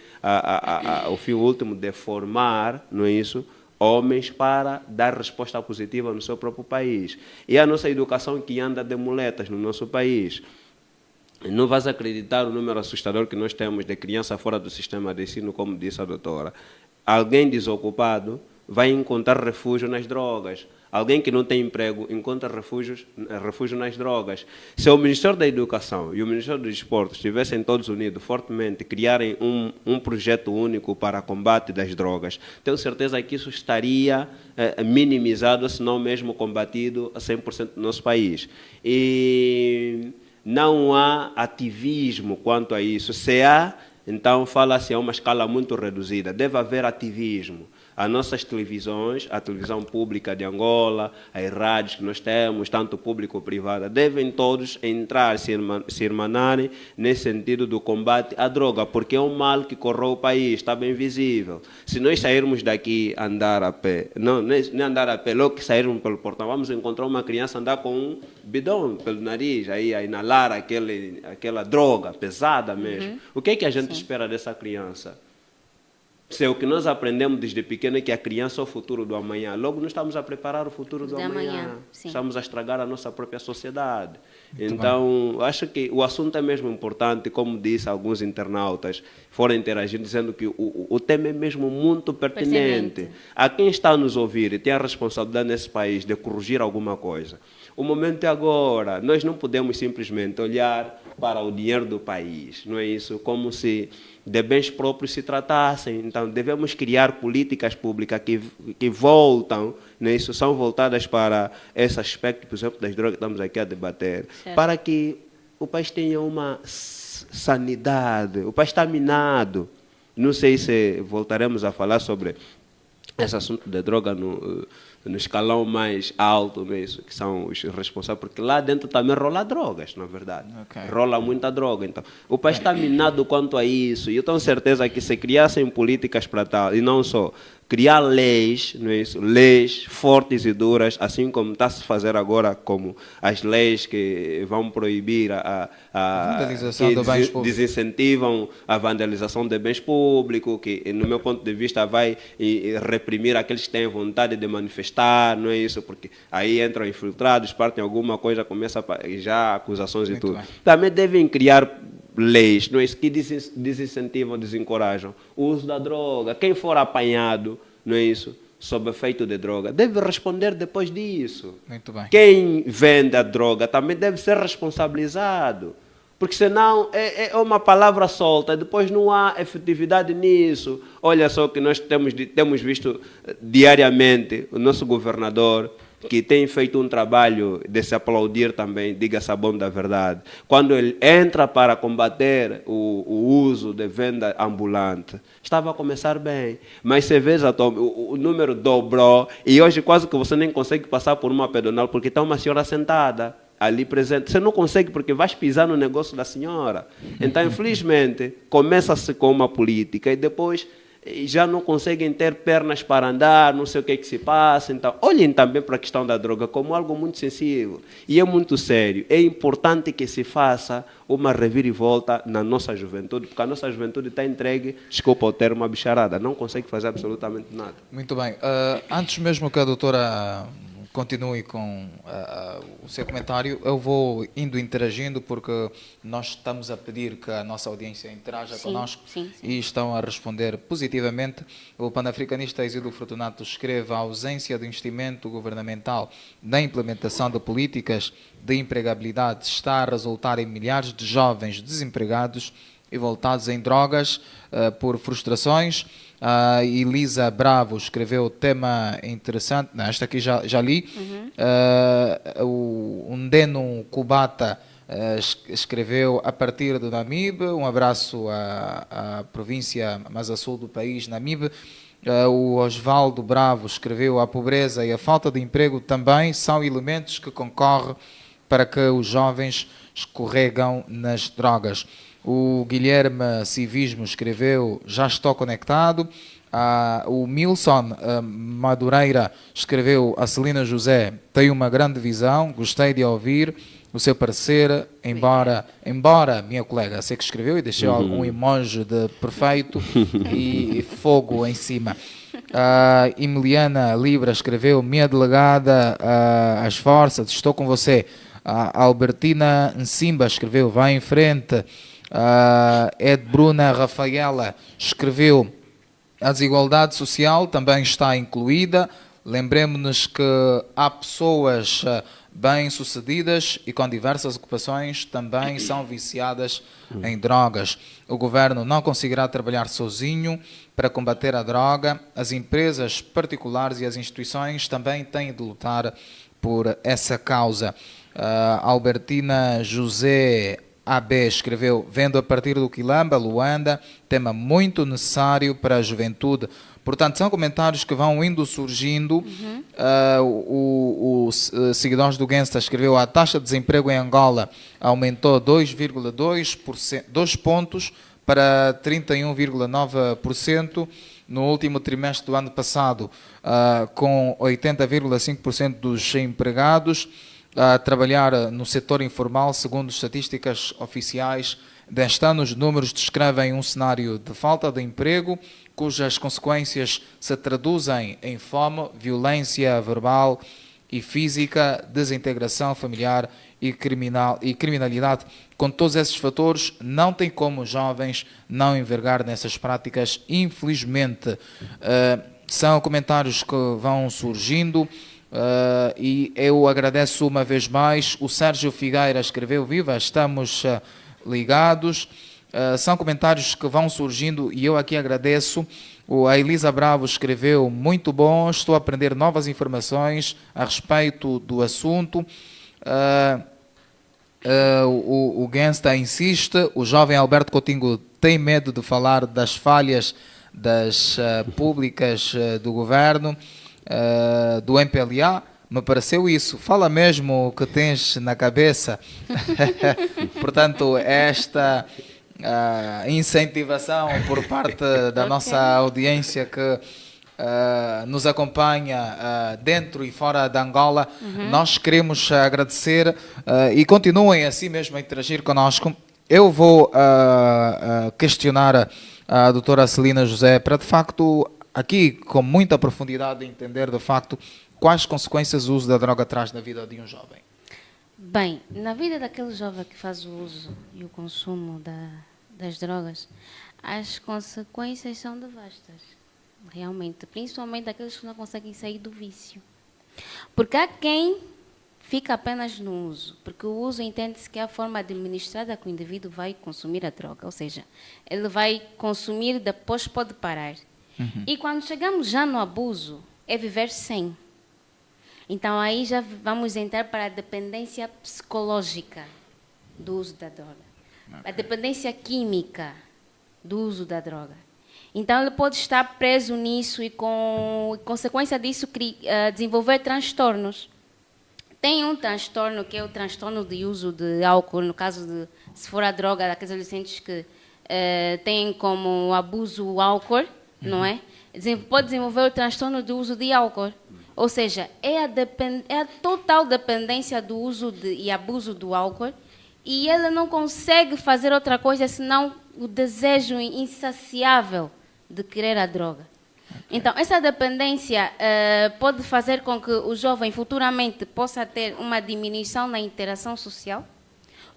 Speaker 2: o fim último de formar, não é isso, homens para dar resposta positiva no seu próprio país. E a nossa educação que anda de muletas no nosso país. Não vais acreditar o número assustador que nós temos de criança fora do sistema de ensino, como disse a doutora. Alguém desocupado vai encontrar refúgio nas drogas. Alguém que não tem emprego encontra refúgio nas drogas. Se o Ministério da Educação e o Ministério dos Desportos estivessem todos unidos fortemente, criarem um projeto único para combate das drogas, tenho certeza que isso estaria minimizado, se não mesmo combatido a 100% no nosso país. E não há ativismo quanto a isso. Se há, então fala-se a uma escala muito reduzida. Deve haver ativismo. As nossas televisões, a televisão pública de Angola, as rádios que nós temos, tanto público como privada, devem todos entrar, se irmanarem nesse sentido do combate à droga, porque é um mal que corroe o país, está bem visível. Se nós sairmos daqui andar a pé, não andar a pé, logo que sairmos pelo portão, vamos encontrar uma criança andar com um bidão pelo nariz, aí a inalar aquela droga pesada mesmo. O que é que a gente espera dessa criança? Se é o que nós aprendemos desde pequeno é que a criança é o futuro do amanhã. Logo, nós estamos a preparar o futuro do amanhã. Estamos a estragar a nossa própria sociedade. Então, acho que o assunto é mesmo importante, como disse alguns internautas, foram interagindo, dizendo que o tema é mesmo muito pertinente. A quem está a nos ouvir e tem a responsabilidade nesse país de corrigir alguma coisa, o momento é agora. Nós não podemos simplesmente olhar para o dinheiro do país, não é isso? Como se de bens próprios se tratassem. Então, devemos criar políticas públicas que voltam, não é isso? São voltadas para esse aspecto, por exemplo, das drogas que estamos aqui a debater, para que o país tenha uma sanidade. O país está minado. Não sei se voltaremos a falar sobre esse assunto de droga no escalão mais alto mesmo, que são os responsáveis, porque lá dentro também rola drogas, na verdade. Rola muita droga. Então, o país está minado quanto a isso. E eu tenho certeza que se criassem políticas para tal, e não só criar leis, não é isso? Leis fortes e duras, assim como está a se fazer agora, como as leis que vão proibir
Speaker 1: vandalização de bens públicos,
Speaker 2: desincentivam a vandalização de bens públicos, que no meu ponto de vista vai reprimir aqueles que têm vontade de manifestar, não é isso? Porque aí entram infiltrados, partem alguma coisa, começa já acusações e tudo. Também devem criar leis, não é isso, que desincentivam, desencorajam o uso da droga. Quem for apanhado, não é isso, sob efeito de droga, deve responder depois disso.
Speaker 1: Muito bem.
Speaker 2: Quem vende a droga também deve ser responsabilizado, porque senão é uma palavra solta, depois não há efetividade nisso. Olha só que nós temos visto diariamente o nosso governador, que tem feito um trabalho de se aplaudir também, diga-se a bom da verdade. Quando ele entra para combater o uso de venda ambulante, estava a começar bem. Mas você vê, o número dobrou e hoje quase que você nem consegue passar por uma pedonal porque está uma senhora sentada ali presente. Você não consegue porque vais pisar no negócio da senhora. Então, infelizmente, começa-se com uma política e depois já não conseguem ter pernas para andar, não sei o que é que se passa. Então, olhem também para a questão da droga como algo muito sensível. E é muito sério. É importante que se faça uma reviravolta na nossa juventude, porque a nossa juventude está entregue, desculpa o termo, uma bicharada. Não consegue fazer absolutamente nada.
Speaker 1: Muito bem. Antes mesmo que a doutora continue com o seu comentário, eu vou indo interagindo, porque nós estamos a pedir que a nossa audiência interaja connosco e estão a responder positivamente. O panafricanista Exílio Fortunato escreve: a ausência de investimento governamental na implementação de políticas de empregabilidade está a resultar em milhares de jovens desempregados e voltados em drogas por frustrações. Elisa Bravo escreveu tema interessante, esta aqui já li. O Ndeno Kubata escreveu a partir de Namibe. Um abraço à província mais a sul do país, Namibe. O Osvaldo Bravo escreveu: a pobreza e a falta de emprego também são elementos que concorrem para que os jovens escorregam nas drogas. O Guilherme Civismo escreveu: já estou conectado. O Milson Madureira escreveu: a Celina José tem uma grande visão, gostei de ouvir o seu parecer, embora minha colega, sei que escreveu e deixou algum emoji de perfeito e fogo em cima. Emiliana Libra escreveu: minha delegada, as forças, estou com você. Albertina Nsimba escreveu: vai em frente. Ed Bruna Rafaela escreveu: a desigualdade social também está incluída. Lembremos-nos que há pessoas bem-sucedidas e com diversas ocupações também são viciadas em drogas. O governo não conseguirá trabalhar sozinho para combater a droga. As empresas particulares e as instituições também têm de lutar por essa causa. Albertina José AB escreveu: vendo a partir do Quilamba, Luanda, tema muito necessário para a juventude. Portanto, são comentários que vão indo surgindo. O seguidor do Gensta escreveu: a taxa de desemprego em Angola aumentou 2,2 pontos para 31,9% no último trimestre do ano passado, com 80,5% dos empregados a trabalhar no setor informal. Segundo estatísticas oficiais deste ano, os números descrevem um cenário de falta de emprego, cujas consequências se traduzem em fome, violência verbal e física, desintegração familiar e criminalidade. Com todos esses fatores, não tem como os jovens não envergar nessas práticas, infelizmente. São comentários que vão surgindo. E eu agradeço uma vez mais. O Sérgio Figueira escreveu: viva, estamos ligados. São comentários que vão surgindo e eu aqui agradeço. A Elisa Bravo escreveu: muito bom, estou a aprender novas informações a respeito do assunto. O Gangsta insiste, o jovem Alberto Coutinho tem medo de falar das falhas das públicas do governo, do MPLA. Me pareceu isso. Fala mesmo o que tens na cabeça. Portanto, esta incentivação por parte da nossa audiência que nos acompanha dentro e fora da Angola, nós queremos agradecer e continuem assim mesmo a interagir connosco. Eu vou questionar a doutora Celina José para, de facto, aqui com muita profundidade, entender de facto quais consequências o uso da droga traz na vida de um jovem.
Speaker 3: Bem, na vida daquele jovem que faz o uso e o consumo das drogas, as consequências são devastas. Realmente, principalmente daqueles que não conseguem sair do vício. Porque há quem fica apenas no uso, porque o uso entende-se que é a forma administrada que o indivíduo vai consumir a droga, ou seja, ele vai consumir, depois pode parar. E quando chegamos já no abuso, é viver sem. Então aí já vamos entrar para a dependência psicológica do uso da droga, a dependência química do uso da droga. Então, ele pode estar preso nisso e, com consequência disso, desenvolver transtornos. Tem um transtorno que é o transtorno de uso de álcool, no caso de, se for a droga, daqueles adolescentes que têm como abuso o álcool, não é? Pode desenvolver o transtorno de uso de álcool. Ou seja, é a total dependência do uso e abuso do álcool, e ele não consegue fazer outra coisa senão o desejo insaciável de querer a droga. Então, essa dependência pode fazer com que o jovem futuramente possa ter uma diminuição na interação social,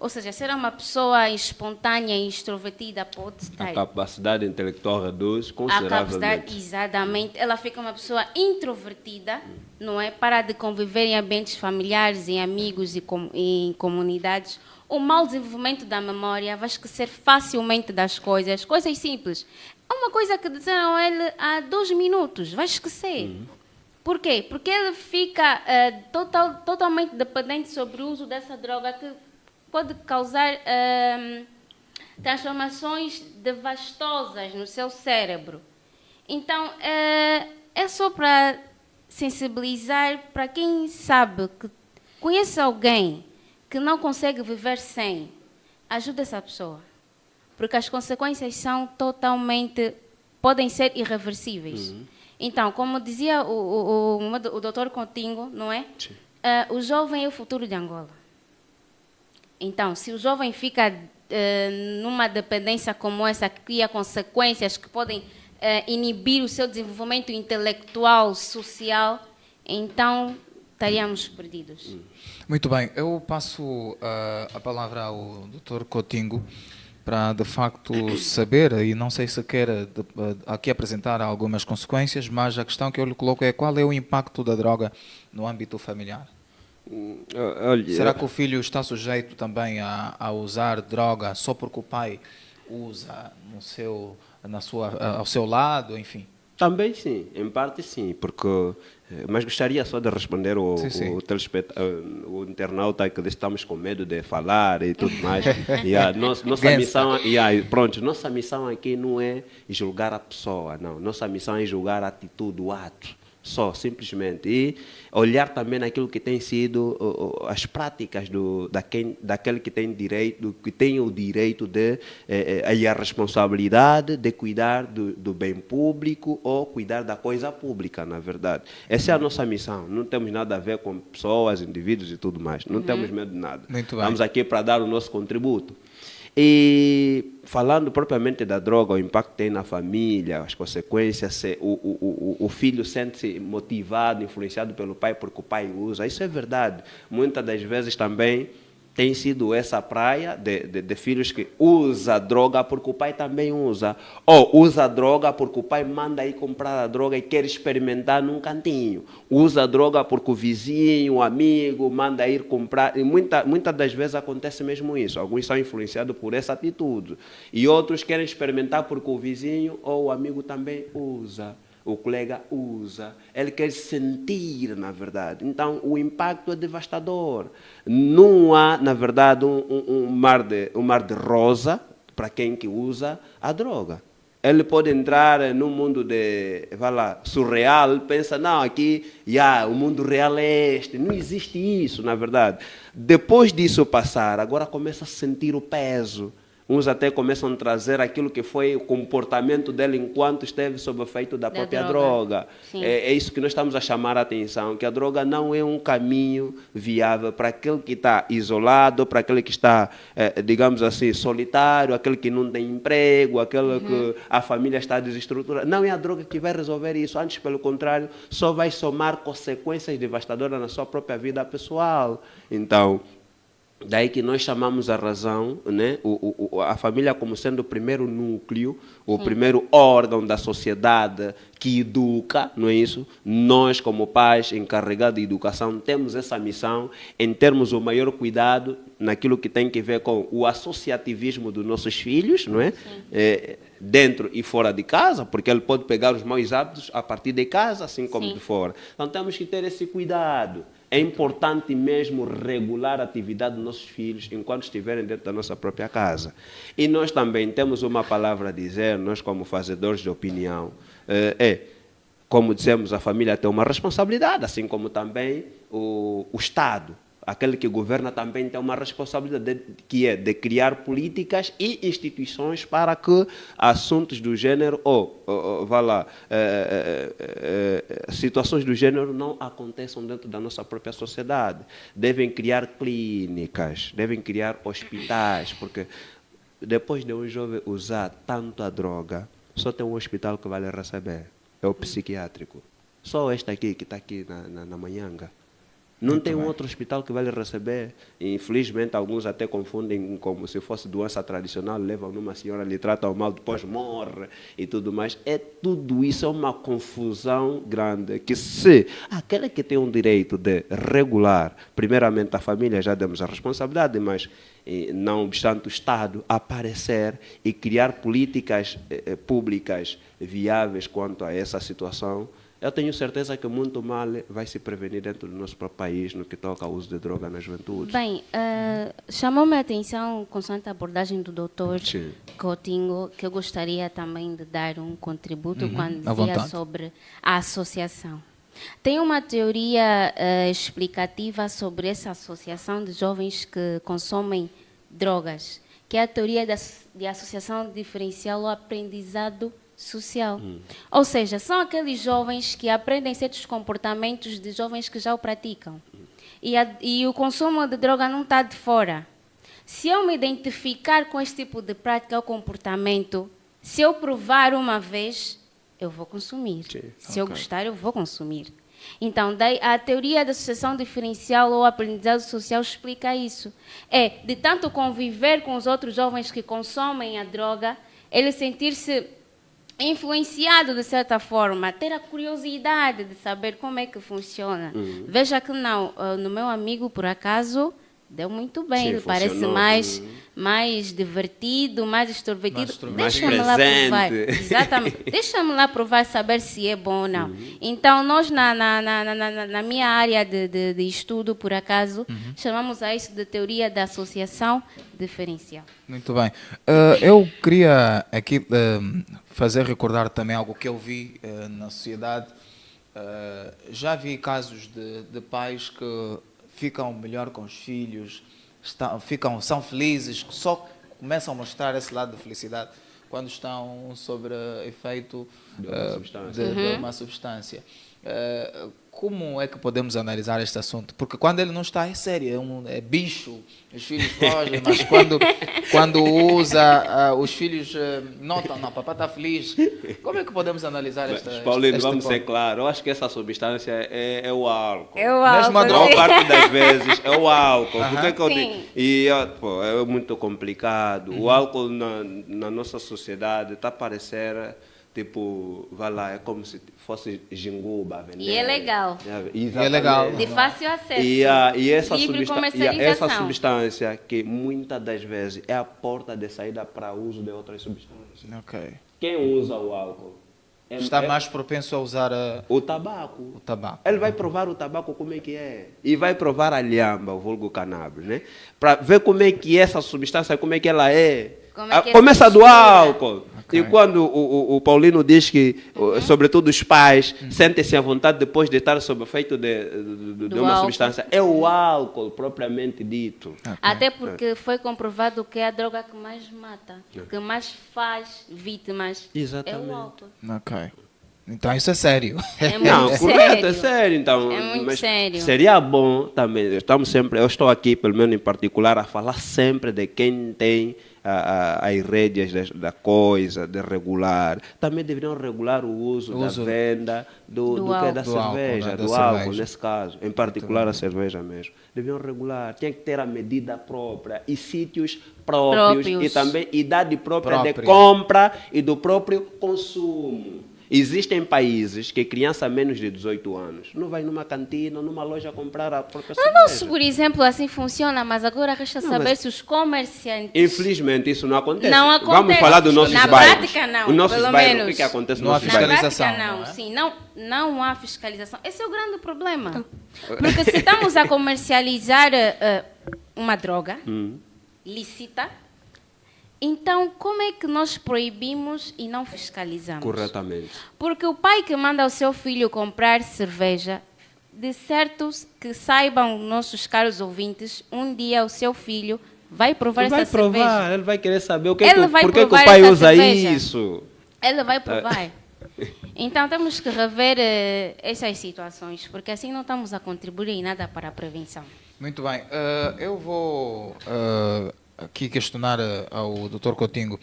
Speaker 3: ou seja, ser uma pessoa espontânea e extrovertida pode estar...
Speaker 2: A capacidade intelectual reduz consideravelmente.
Speaker 3: Exatamente. Ela fica uma pessoa introvertida, não é? Para de conviver em ambientes familiares, em amigos e em comunidades. O mau desenvolvimento da memória, vai esquecer facilmente das coisas simples. É uma coisa que disseram a ele há 2 minutos, vai esquecer. Por quê? Porque ele fica totalmente dependente sobre o uso dessa droga que pode causar transformações devastosas no seu cérebro. Então, é só para sensibilizar para quem sabe, que conhece alguém que não consegue viver sem, ajuda essa pessoa. Porque as consequências são podem ser irreversíveis. Então, como dizia o doutor Coutinho, não é? O jovem é o futuro de Angola. Então, se o jovem fica numa dependência como essa, que cria consequências que podem inibir o seu desenvolvimento intelectual, social, então estaríamos perdidos.
Speaker 1: Muito bem, eu passo a palavra ao Dr. Coutinho para, de facto, saber, e não sei se quer aqui apresentar algumas consequências, mas a questão que eu lhe coloco é: qual é o impacto da droga no âmbito familiar? Será que o filho está sujeito também a usar droga só porque o pai usa ao seu lado, enfim?
Speaker 2: Também sim, em parte sim, porque... Mas gostaria só de responder o internauta que estamos com medo de falar e tudo mais. Nossa missão aqui não é julgar a pessoa, não. Nossa missão é julgar a atitude, o ato. Só, simplesmente. E olhar também naquilo que tem sido as práticas daquele que tem o direito e a responsabilidade de cuidar do bem público ou cuidar da coisa pública, na verdade. Essa é a nossa missão. Não temos nada a ver com pessoas, indivíduos e tudo mais. Não temos medo de nada. Estamos aqui para dar o nosso contributo. E falando propriamente da droga, o impacto que tem na família, as consequências, o filho sente-se motivado, influenciado pelo pai porque o pai usa, isso é verdade. Muitas das vezes também tem sido essa praia de filhos que usa droga porque o pai também usa, ou usa droga porque o pai manda ir comprar a droga e quer experimentar num cantinho, usa droga porque o vizinho, o amigo manda ir comprar, e muitas das vezes acontece mesmo isso. Alguns são influenciados por essa atitude e outros querem experimentar porque o vizinho ou o amigo também usa. o colega usa, ele quer sentir, na verdade. Então, o impacto é devastador. Não há, na verdade, um mar de rosa para quem que usa a droga. Ele pode entrar num mundo de, vai lá, surreal, pensa, não, aqui, o mundo real é este. Não existe isso, na verdade. Depois disso passar, agora começa a sentir o peso. Uns até começam a trazer aquilo que foi o comportamento dele enquanto esteve sob o efeito da própria droga. É isso que nós estamos a chamar a atenção, que a droga não é um caminho viável para aquele que está isolado, para aquele que está, digamos assim, solitário, aquele que não tem emprego, aquele que a família está desestruturada. Não é a droga que vai resolver isso, antes, pelo contrário, só vai somar consequências devastadoras na sua própria vida pessoal. Então, daí que nós chamamos a razão, né? A família como sendo o primeiro núcleo, o primeiro órgão da sociedade que educa, não é isso? Nós, como pais encarregados de educação, temos essa missão em termos o maior cuidado naquilo que tem que ver com o associativismo dos nossos filhos, não é? Dentro e fora de casa, porque ele pode pegar os maus hábitos a partir de casa, assim como de fora. Então temos que ter esse cuidado. É importante mesmo regular a atividade dos nossos filhos enquanto estiverem dentro da nossa própria casa. E nós também temos uma palavra a dizer, nós como fazedores de opinião, como dissemos, a família tem uma responsabilidade, assim como também o Estado. Aquele que governa também tem uma responsabilidade, que é de criar políticas e instituições para que assuntos do gênero, situações do gênero não aconteçam dentro da nossa própria sociedade. Devem criar clínicas, devem criar hospitais, porque depois de um jovem usar tanto a droga, só tem um hospital que vai lhe receber, é o psiquiátrico. Só este aqui, que está aqui na Manhanga. Não tem um outro hospital que vai lhe receber. Infelizmente, alguns até confundem como se fosse doença tradicional, levam numa senhora, lhe tratam mal, depois morre e tudo mais. Tudo isso é uma confusão grande, que se aquele que tem um direito de regular, primeiramente a família, já demos a responsabilidade, mas não obstante o Estado aparecer e criar políticas públicas viáveis quanto a essa situação, eu tenho certeza que muito mal vai se prevenir dentro do nosso próprio país no que toca ao uso de droga na juventude.
Speaker 3: Bem, chamou-me a atenção, consoante a abordagem do doutor Coutinho, que eu gostaria também de dar um contributo quando dizia sobre a associação. Tem uma teoria explicativa sobre essa associação de jovens que consomem drogas, que é a teoria de associação diferencial ou aprendizado social. Ou seja, são aqueles jovens que aprendem certos comportamentos de jovens que já o praticam. E o consumo de droga não está de fora. Se eu me identificar com este tipo de prática ou comportamento, se eu provar uma vez, eu vou consumir. Se eu gostar, eu vou consumir. Então, daí, a teoria da associação diferencial ou aprendizado social explica isso. De tanto conviver com os outros jovens que consomem a droga, ele sentir-se influenciado de certa forma, ter a curiosidade de saber como é que funciona. Veja que não, no meu amigo, por acaso, deu muito bem. Ele parece mais divertido, mais extrovertido. Deixa-me lá provar. Exatamente. Deixa-me lá provar, saber se é bom ou não. Então, nós, na minha área de estudo, por acaso, chamamos a isso de teoria da associação diferencial.
Speaker 1: Muito bem. Eu queria aqui fazer recordar também algo que eu vi na sociedade. Já vi casos de pais que ficam melhor com os filhos, são felizes, só começam a mostrar esse lado de felicidade quando estão sob efeito de uma substância. Como é que podemos analisar este assunto? Porque quando ele não está, é sério, é bicho, os filhos fogem, mas quando usa, os filhos notam, não, papai está feliz. Como é que podemos analisar esta
Speaker 2: Paulinho, vamos ser claros, eu acho que essa substância é o álcool.
Speaker 3: É o álcool.
Speaker 2: A maior parte das vezes é o álcool. Porque que eu digo? E é muito complicado. O álcool na nossa sociedade está a parecer... Tipo, vai lá, é como se fosse jinguba. Vender.
Speaker 3: E é legal.
Speaker 1: É legal.
Speaker 3: De fácil acesso.
Speaker 2: E
Speaker 3: essa
Speaker 2: substância que muitas das vezes é a porta de saída para o uso de outras substâncias.
Speaker 1: Okay.
Speaker 2: Quem usa o álcool?
Speaker 1: está mais propenso a usar
Speaker 2: o tabaco.
Speaker 1: o tabaco.
Speaker 2: Ele vai provar o tabaco como é que é. E vai provar a lhamba, o vulgo cannabis, né? Para ver como é que essa substância, como é que ela é. Começa do álcool. Okay. E quando o Paulino diz que, sobretudo os pais, sentem-se à vontade depois de estar sob efeito de uma substância, é o álcool propriamente dito.
Speaker 3: Okay. Até porque foi comprovado que é a droga que mais mata, que mais faz vítimas.
Speaker 2: Exatamente.
Speaker 3: É o álcool.
Speaker 1: Ok. Então isso é sério.
Speaker 3: É muito
Speaker 2: não,
Speaker 3: sério.
Speaker 2: correto, é sério. Então,
Speaker 3: é muito sério.
Speaker 2: Seria bom também, eu estou aqui, pelo menos em particular, a falar sempre de quem tem as rédeas da coisa, de regular. Também deveriam regular o uso da venda do que é da cerveja, do álcool, nesse caso. Em particular a cerveja mesmo. Deveriam regular. Tinha que ter a medida própria e sítios próprios. E também idade própria de compra e do próprio consumo. Existem países que criança menos de 18 anos não vai numa cantina, numa loja comprar a própria cerveja.
Speaker 3: No nosso, por exemplo, assim funciona, mas agora resta saber se os comerciantes...
Speaker 2: Infelizmente isso não acontece.
Speaker 3: Não acontece.
Speaker 2: Vamos falar dos nossos bairros.
Speaker 3: Na prática não,
Speaker 2: os nossos
Speaker 3: pelo
Speaker 2: bairros,
Speaker 3: menos.
Speaker 2: O que acontece
Speaker 1: não há fiscalização.
Speaker 3: Na prática não, sim, não há fiscalização. Esse é o grande problema. Porque se estamos a comercializar uma droga lícita, então, como é que nós proibimos e não fiscalizamos?
Speaker 2: Corretamente.
Speaker 3: Porque o pai que manda o seu filho comprar cerveja, de certo que saibam nossos caros ouvintes, um dia o seu filho vai provar essa cerveja.
Speaker 2: Ele vai querer saber por que o pai usa cerveja. Isso.
Speaker 3: Ele vai provar. Então, temos que rever essas situações, porque assim não estamos a contribuir em nada para a prevenção.
Speaker 1: Muito bem. Eu vou... aqui questionar ao Dr. Coutinho.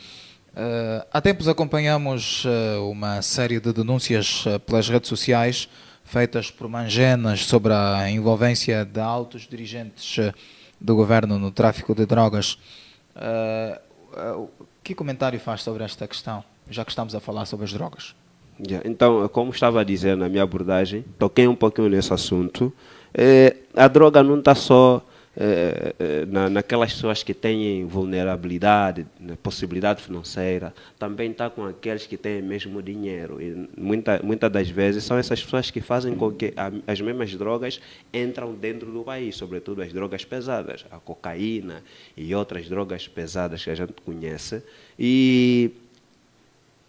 Speaker 1: Há tempos acompanhamos uma série de denúncias pelas redes sociais feitas por mangenas sobre a envolvência de altos dirigentes do governo no tráfico de drogas. Que comentário faz sobre esta questão, já que estamos a falar sobre as drogas?
Speaker 2: Então, como estava a dizer na minha abordagem, toquei um pouquinho nesse assunto. A droga não está só naquelas pessoas que têm vulnerabilidade, possibilidade financeira, também está com aqueles que têm mesmo dinheiro. E muitas das vezes são essas pessoas que fazem com que as mesmas drogas entram dentro do país, sobretudo as drogas pesadas, a cocaína e outras drogas pesadas que a gente conhece, e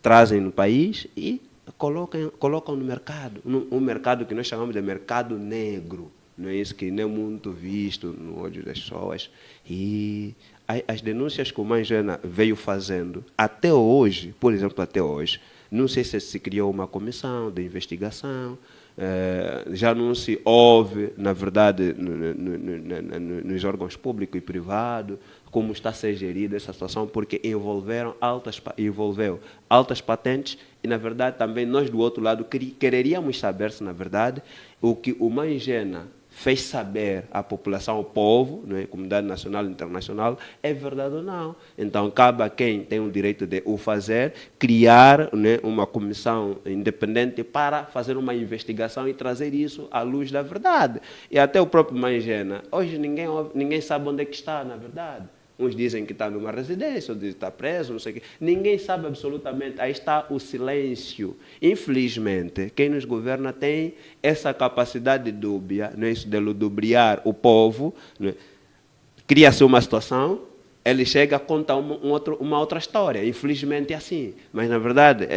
Speaker 2: trazem no país e colocam no mercado, um mercado que nós chamamos de mercado negro. Não é isso que nem é muito visto no olho das pessoas. E as denúncias que o Manjena veio fazendo, até hoje, por exemplo, até hoje, não sei se criou uma comissão de investigação, já não se ouve, na verdade, nos órgãos públicos e privados, como está a ser gerida essa situação, porque envolveu altas patentes e, na verdade, também nós, do outro lado, quereríamos saber se, na verdade, o que o Manjena fez saber à população, ao povo, né, comunidade nacional e internacional, é verdade ou não. Então, cabe a quem tem o direito de o fazer, criar, né, uma comissão independente para fazer uma investigação e trazer isso à luz da verdade. E até o próprio Manjena, hoje ninguém sabe onde é que está, na verdade. Uns dizem que está numa residência, outros dizem que está preso, não sei o quê. Ninguém sabe absolutamente. Aí está o silêncio. Infelizmente, quem nos governa tem essa capacidade dúbia, não é isso, de ludibriar o povo. Não é? Cria-se uma situação, ele chega a contar uma outra história. Infelizmente é assim. Mas, na verdade,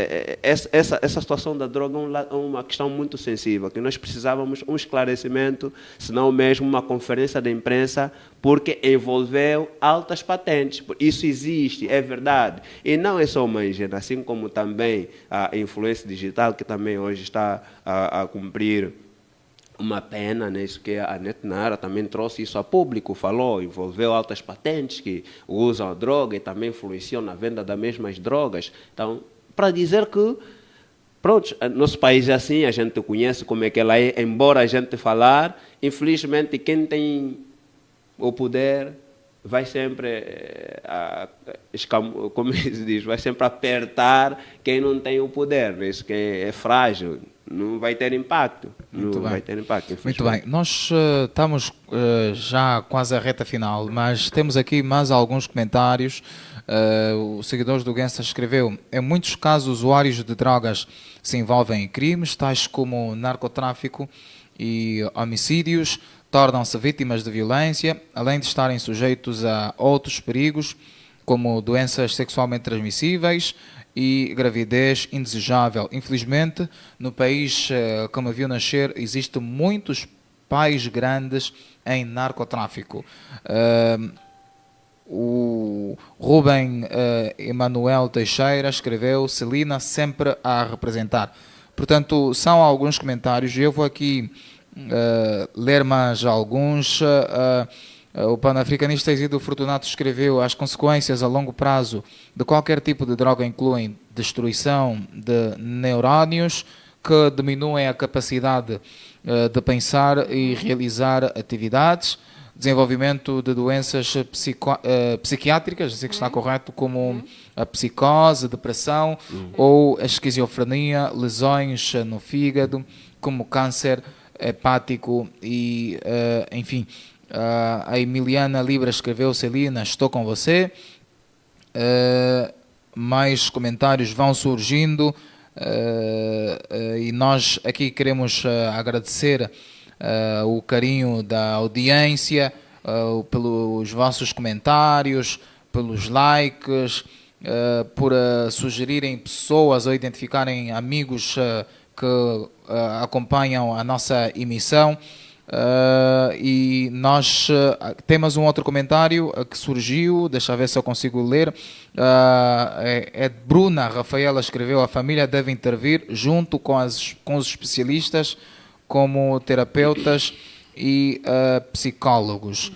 Speaker 2: essa situação da droga é uma questão muito sensível, que nós precisávamos um esclarecimento, se não mesmo uma conferência de imprensa, porque envolveu altas patentes. Isso existe, é verdade. E não é só o Manjena, assim como também a influência digital, que também hoje está a cumprir uma pena, né? Isso que a Netnara também trouxe isso a público, falou, envolveu altas patentes que usam a droga e também influenciam na venda das mesmas drogas. Então, para dizer que, pronto, nosso país é assim, a gente conhece como é que ela é, embora a gente falar, infelizmente quem tem o poder vai sempre, como se diz, vai sempre apertar quem não tem o poder, isso que é frágil. Não vai ter impacto. Vai ter impacto.
Speaker 1: Muito bem. Nós estamos já quase à reta final, mas temos aqui mais alguns comentários O seguidor do Gensa escreveu: em muitos casos, usuários de drogas se envolvem em crimes, tais como narcotráfico e homicídios, tornam-se vítimas de violência, além de estarem sujeitos a outros perigos, como doenças sexualmente transmissíveis e gravidez indesejável. Infelizmente, no país que me viu nascer, existem muitos pais grandes em narcotráfico. O Rubem Emanuel Teixeira escreveu: Celina sempre a representar. Portanto, são alguns comentários. Eu vou aqui ler mais alguns. O panafricanista Isidro Fortunato escreveu: as consequências a longo prazo de qualquer tipo de droga incluem destruição de neurónios, que diminuem a capacidade de pensar e realizar atividades, desenvolvimento de doenças psiquiátricas, assim que está correto, como a psicose, depressão ou a esquizofrenia, lesões no fígado, como câncer hepático e, enfim. A Emiliana Libra escreveu: Celina, estou com você. Mais comentários vão surgindo e nós aqui queremos agradecer o carinho da audiência, pelos vossos comentários, pelos likes, por sugerirem pessoas ou identificarem amigos que acompanham a nossa emissão. E nós temos um outro comentário que surgiu, deixa eu ver se eu consigo ler. É Bruna Rafaela escreveu: a família deve intervir junto com os especialistas, como terapeutas e psicólogos.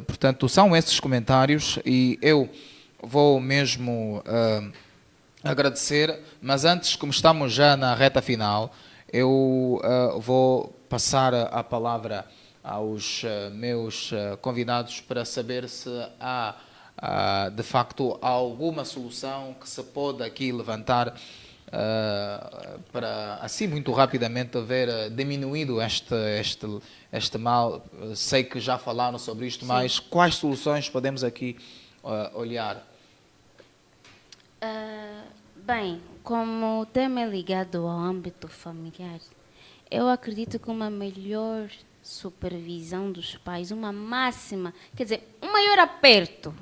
Speaker 1: Portanto, são esses comentários e eu vou mesmo agradecer, mas antes, como estamos já na reta final, eu vou passar a palavra aos meus convidados para saber se há, de facto, alguma solução que se pode aqui levantar para, assim, muito rapidamente, haver diminuído este mal. Sei que já falaram sobre isto, sim, mas quais soluções podemos aqui olhar?
Speaker 3: Bem, como o tema é ligado ao âmbito familiar, eu acredito que uma melhor supervisão dos pais, uma máxima, quer dizer, um maior aperto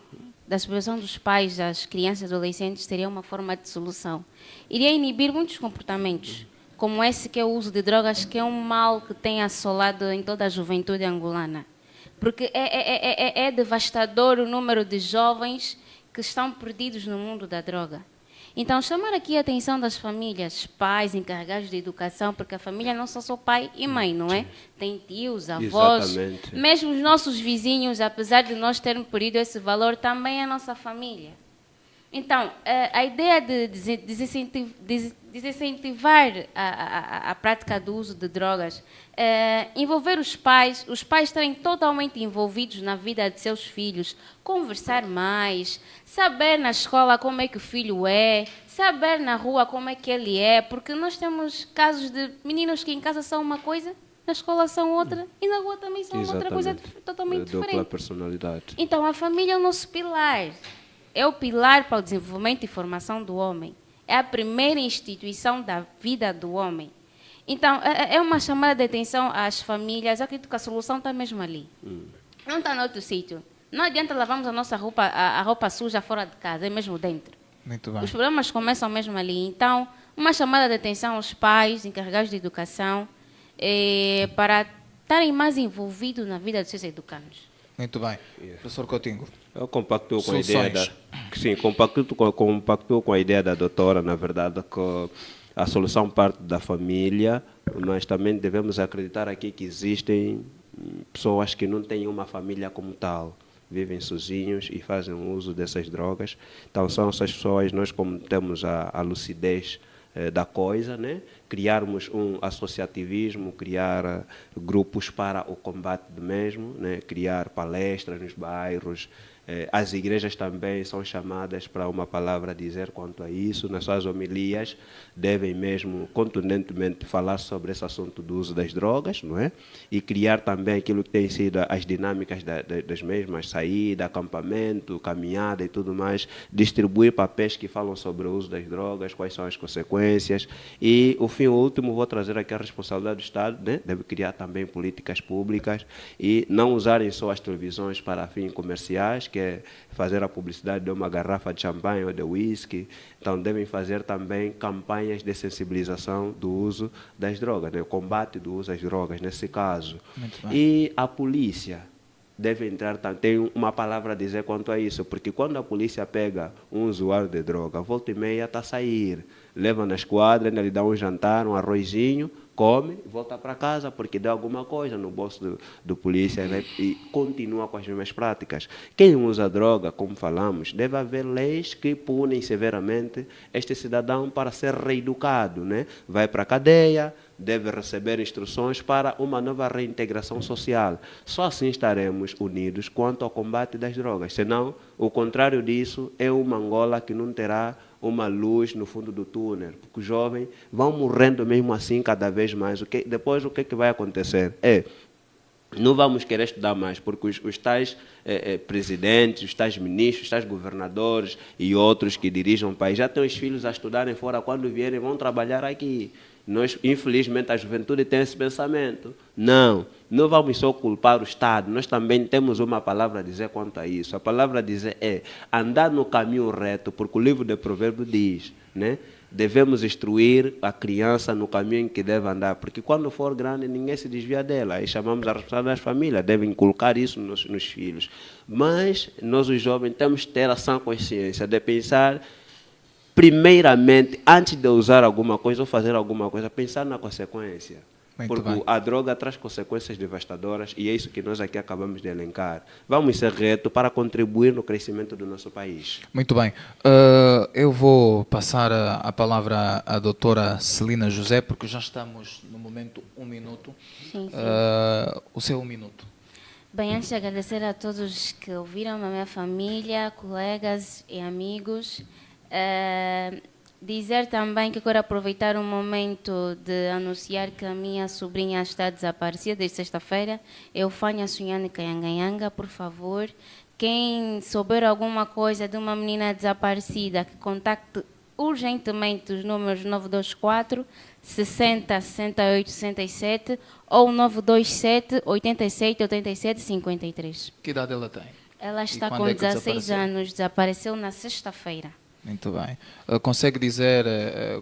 Speaker 3: da supervisão dos pais das crianças e adolescentes seria uma forma de solução. Iria inibir muitos comportamentos, como esse que é o uso de drogas, que é um mal que tem assolado em toda a juventude angolana. Porque é devastador o número de jovens que estão perdidos no mundo da droga. Então, chamar aqui a atenção das famílias, pais, encarregados de educação, porque a família não só pai e mãe, não é? Tem tios, avós, exatamente, mesmo os nossos vizinhos, apesar de nós termos perdido esse valor, também é a nossa família. Então, a ideia de desincentivar a prática do uso de drogas, envolver os pais estarem totalmente envolvidos na vida de seus filhos, conversar mais, saber na escola como é que o filho é, saber na rua como é que ele é, porque nós temos casos de meninos que em casa são uma coisa, na escola são outra e na rua também são outra coisa totalmente diferente.
Speaker 2: Dupla personalidade.
Speaker 3: Então, a família é o nosso pilar. É o pilar para o desenvolvimento e formação do homem. É a primeira instituição da vida do homem. Então, é uma chamada de atenção às famílias. Eu acredito que a solução está mesmo ali. Não está em outro sítio. Não adianta lavarmos a nossa roupa, a roupa suja fora de casa, é mesmo dentro.
Speaker 1: Muito bem.
Speaker 3: Os problemas começam mesmo ali. Então, uma chamada de atenção aos pais, encarregados de educação, para estarem mais envolvidos na vida dos seus educandos.
Speaker 1: Muito bem. Professor Coutinho.
Speaker 2: Eu compactuo com a ideia compactuo com a ideia da doutora, na verdade, que a solução parte da família, mas também devemos acreditar aqui que existem pessoas que não têm uma família como tal, vivem sozinhos e fazem uso dessas drogas. Então, são essas pessoas, nós como temos a lucidez da coisa, né? Criarmos um associativismo, criar grupos para o combate do mesmo, né? Criar palestras nos bairros, As igrejas também são chamadas para uma palavra a dizer quanto a isso. Nas suas homilias devem mesmo contundentemente falar sobre esse assunto do uso das drogas, não é? E criar também aquilo que tem sido as dinâmicas das mesmas, saída, acampamento, caminhada e tudo mais, distribuir papéis que falam sobre o uso das drogas, quais são as consequências. E, o fim último, vou trazer aqui a responsabilidade do Estado, né? Deve criar também políticas públicas e não usarem só as televisões para fins comerciais, que é fazer a publicidade de uma garrafa de champanhe ou de whisky. Então, devem fazer também campanhas de sensibilização do uso das drogas, né? O combate do uso das drogas, nesse caso. E a polícia deve entrar, tem uma palavra a dizer quanto a isso, porque quando a polícia pega um usuário de droga, volta e meia está a sair, leva na esquadra, ainda lhe dá um jantar, um arrozinho, come, volta para casa porque deu alguma coisa no bolso do polícia, né? E continua com as mesmas práticas. Quem usa droga, como falamos, deve haver leis que punem severamente este cidadão para ser reeducado, né? Vai para a cadeia, deve receber instruções para uma nova reintegração social. Só assim estaremos unidos quanto ao combate das drogas. Senão, o contrário disso é uma Angola que não terá uma luz no fundo do túnel, porque os jovens vão morrendo mesmo assim cada vez mais. Depois o que vai acontecer? Não vamos querer estudar mais, porque os tais presidentes, os tais ministros, os tais governadores e outros que dirigem o país já têm os filhos a estudarem fora, quando vierem vão trabalhar aqui. Nós, infelizmente, a juventude tem esse pensamento. Não vamos só culpar o Estado, nós também temos uma palavra a dizer quanto a isso. A palavra a dizer é andar no caminho reto, porque o livro de Provérbios diz, né? Devemos instruir a criança no caminho em que deve andar, porque quando for grande ninguém se desvia dela. Aí chamamos a responsabilidade das famílias, devem inculcar isso nos filhos. Mas nós, os jovens, temos que ter a sã consciência de pensar, primeiramente, antes de usar alguma coisa ou fazer alguma coisa, pensar na consequência. Porque a droga traz consequências devastadoras e é isso que nós aqui acabamos de elencar. Vamos ser retos para contribuir no crescimento do nosso país.
Speaker 1: Muito bem. Eu vou passar a palavra à doutora Celina José, porque já estamos no momento 1 minuto.
Speaker 3: Sim.
Speaker 1: O seu 1 minuto.
Speaker 3: Bem, antes de agradecer a todos que ouviram, a minha família, colegas e amigos, dizer também que quero aproveitar o momento de anunciar que a minha sobrinha está desaparecida desde sexta-feira. Eufânia Sunhane Canhanganyanga, por favor. Quem souber alguma coisa de uma menina desaparecida, que contacte urgentemente os números 924 60 68 67 ou 927 87 87 53.
Speaker 1: Que idade ela tem?
Speaker 3: Ela está com 16 anos, desapareceu na sexta-feira.
Speaker 1: Muito bem. Consegue dizer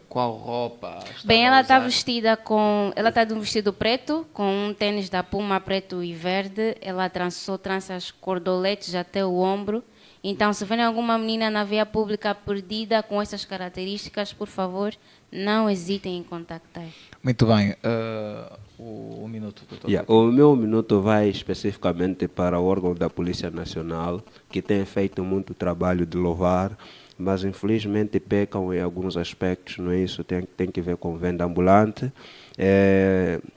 Speaker 1: qual roupa está?
Speaker 3: Bem, ela está vestida com... Ela está de um vestido preto, com um tênis da Puma preto e verde. Ela trançou tranças cordoletes até o ombro. Então, se vem alguma menina na via pública perdida com essas características, por favor, não hesitem em contactar.
Speaker 1: Muito bem. O minuto, doutor.
Speaker 2: O meu minuto vai especificamente para o órgão da Polícia Nacional, que tem feito muito trabalho de louvar, mas infelizmente pecam em alguns aspectos, não é isso? Tem que ver com venda ambulante.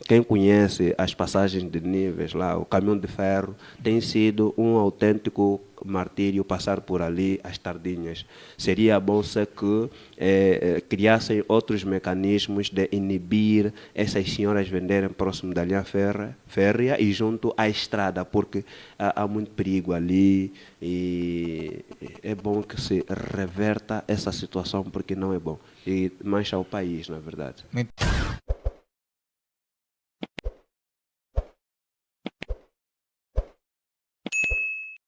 Speaker 2: Quem conhece as passagens de níveis lá, o caminhão de ferro, tem sido um autêntico martírio passar por ali às tardinhas. Seria bom se que criassem outros mecanismos de inibir essas senhoras venderem próximo da linha férrea e junto à estrada, porque há muito perigo ali e é bom que se reverta essa situação, porque não é bom e mancha o país, na verdade.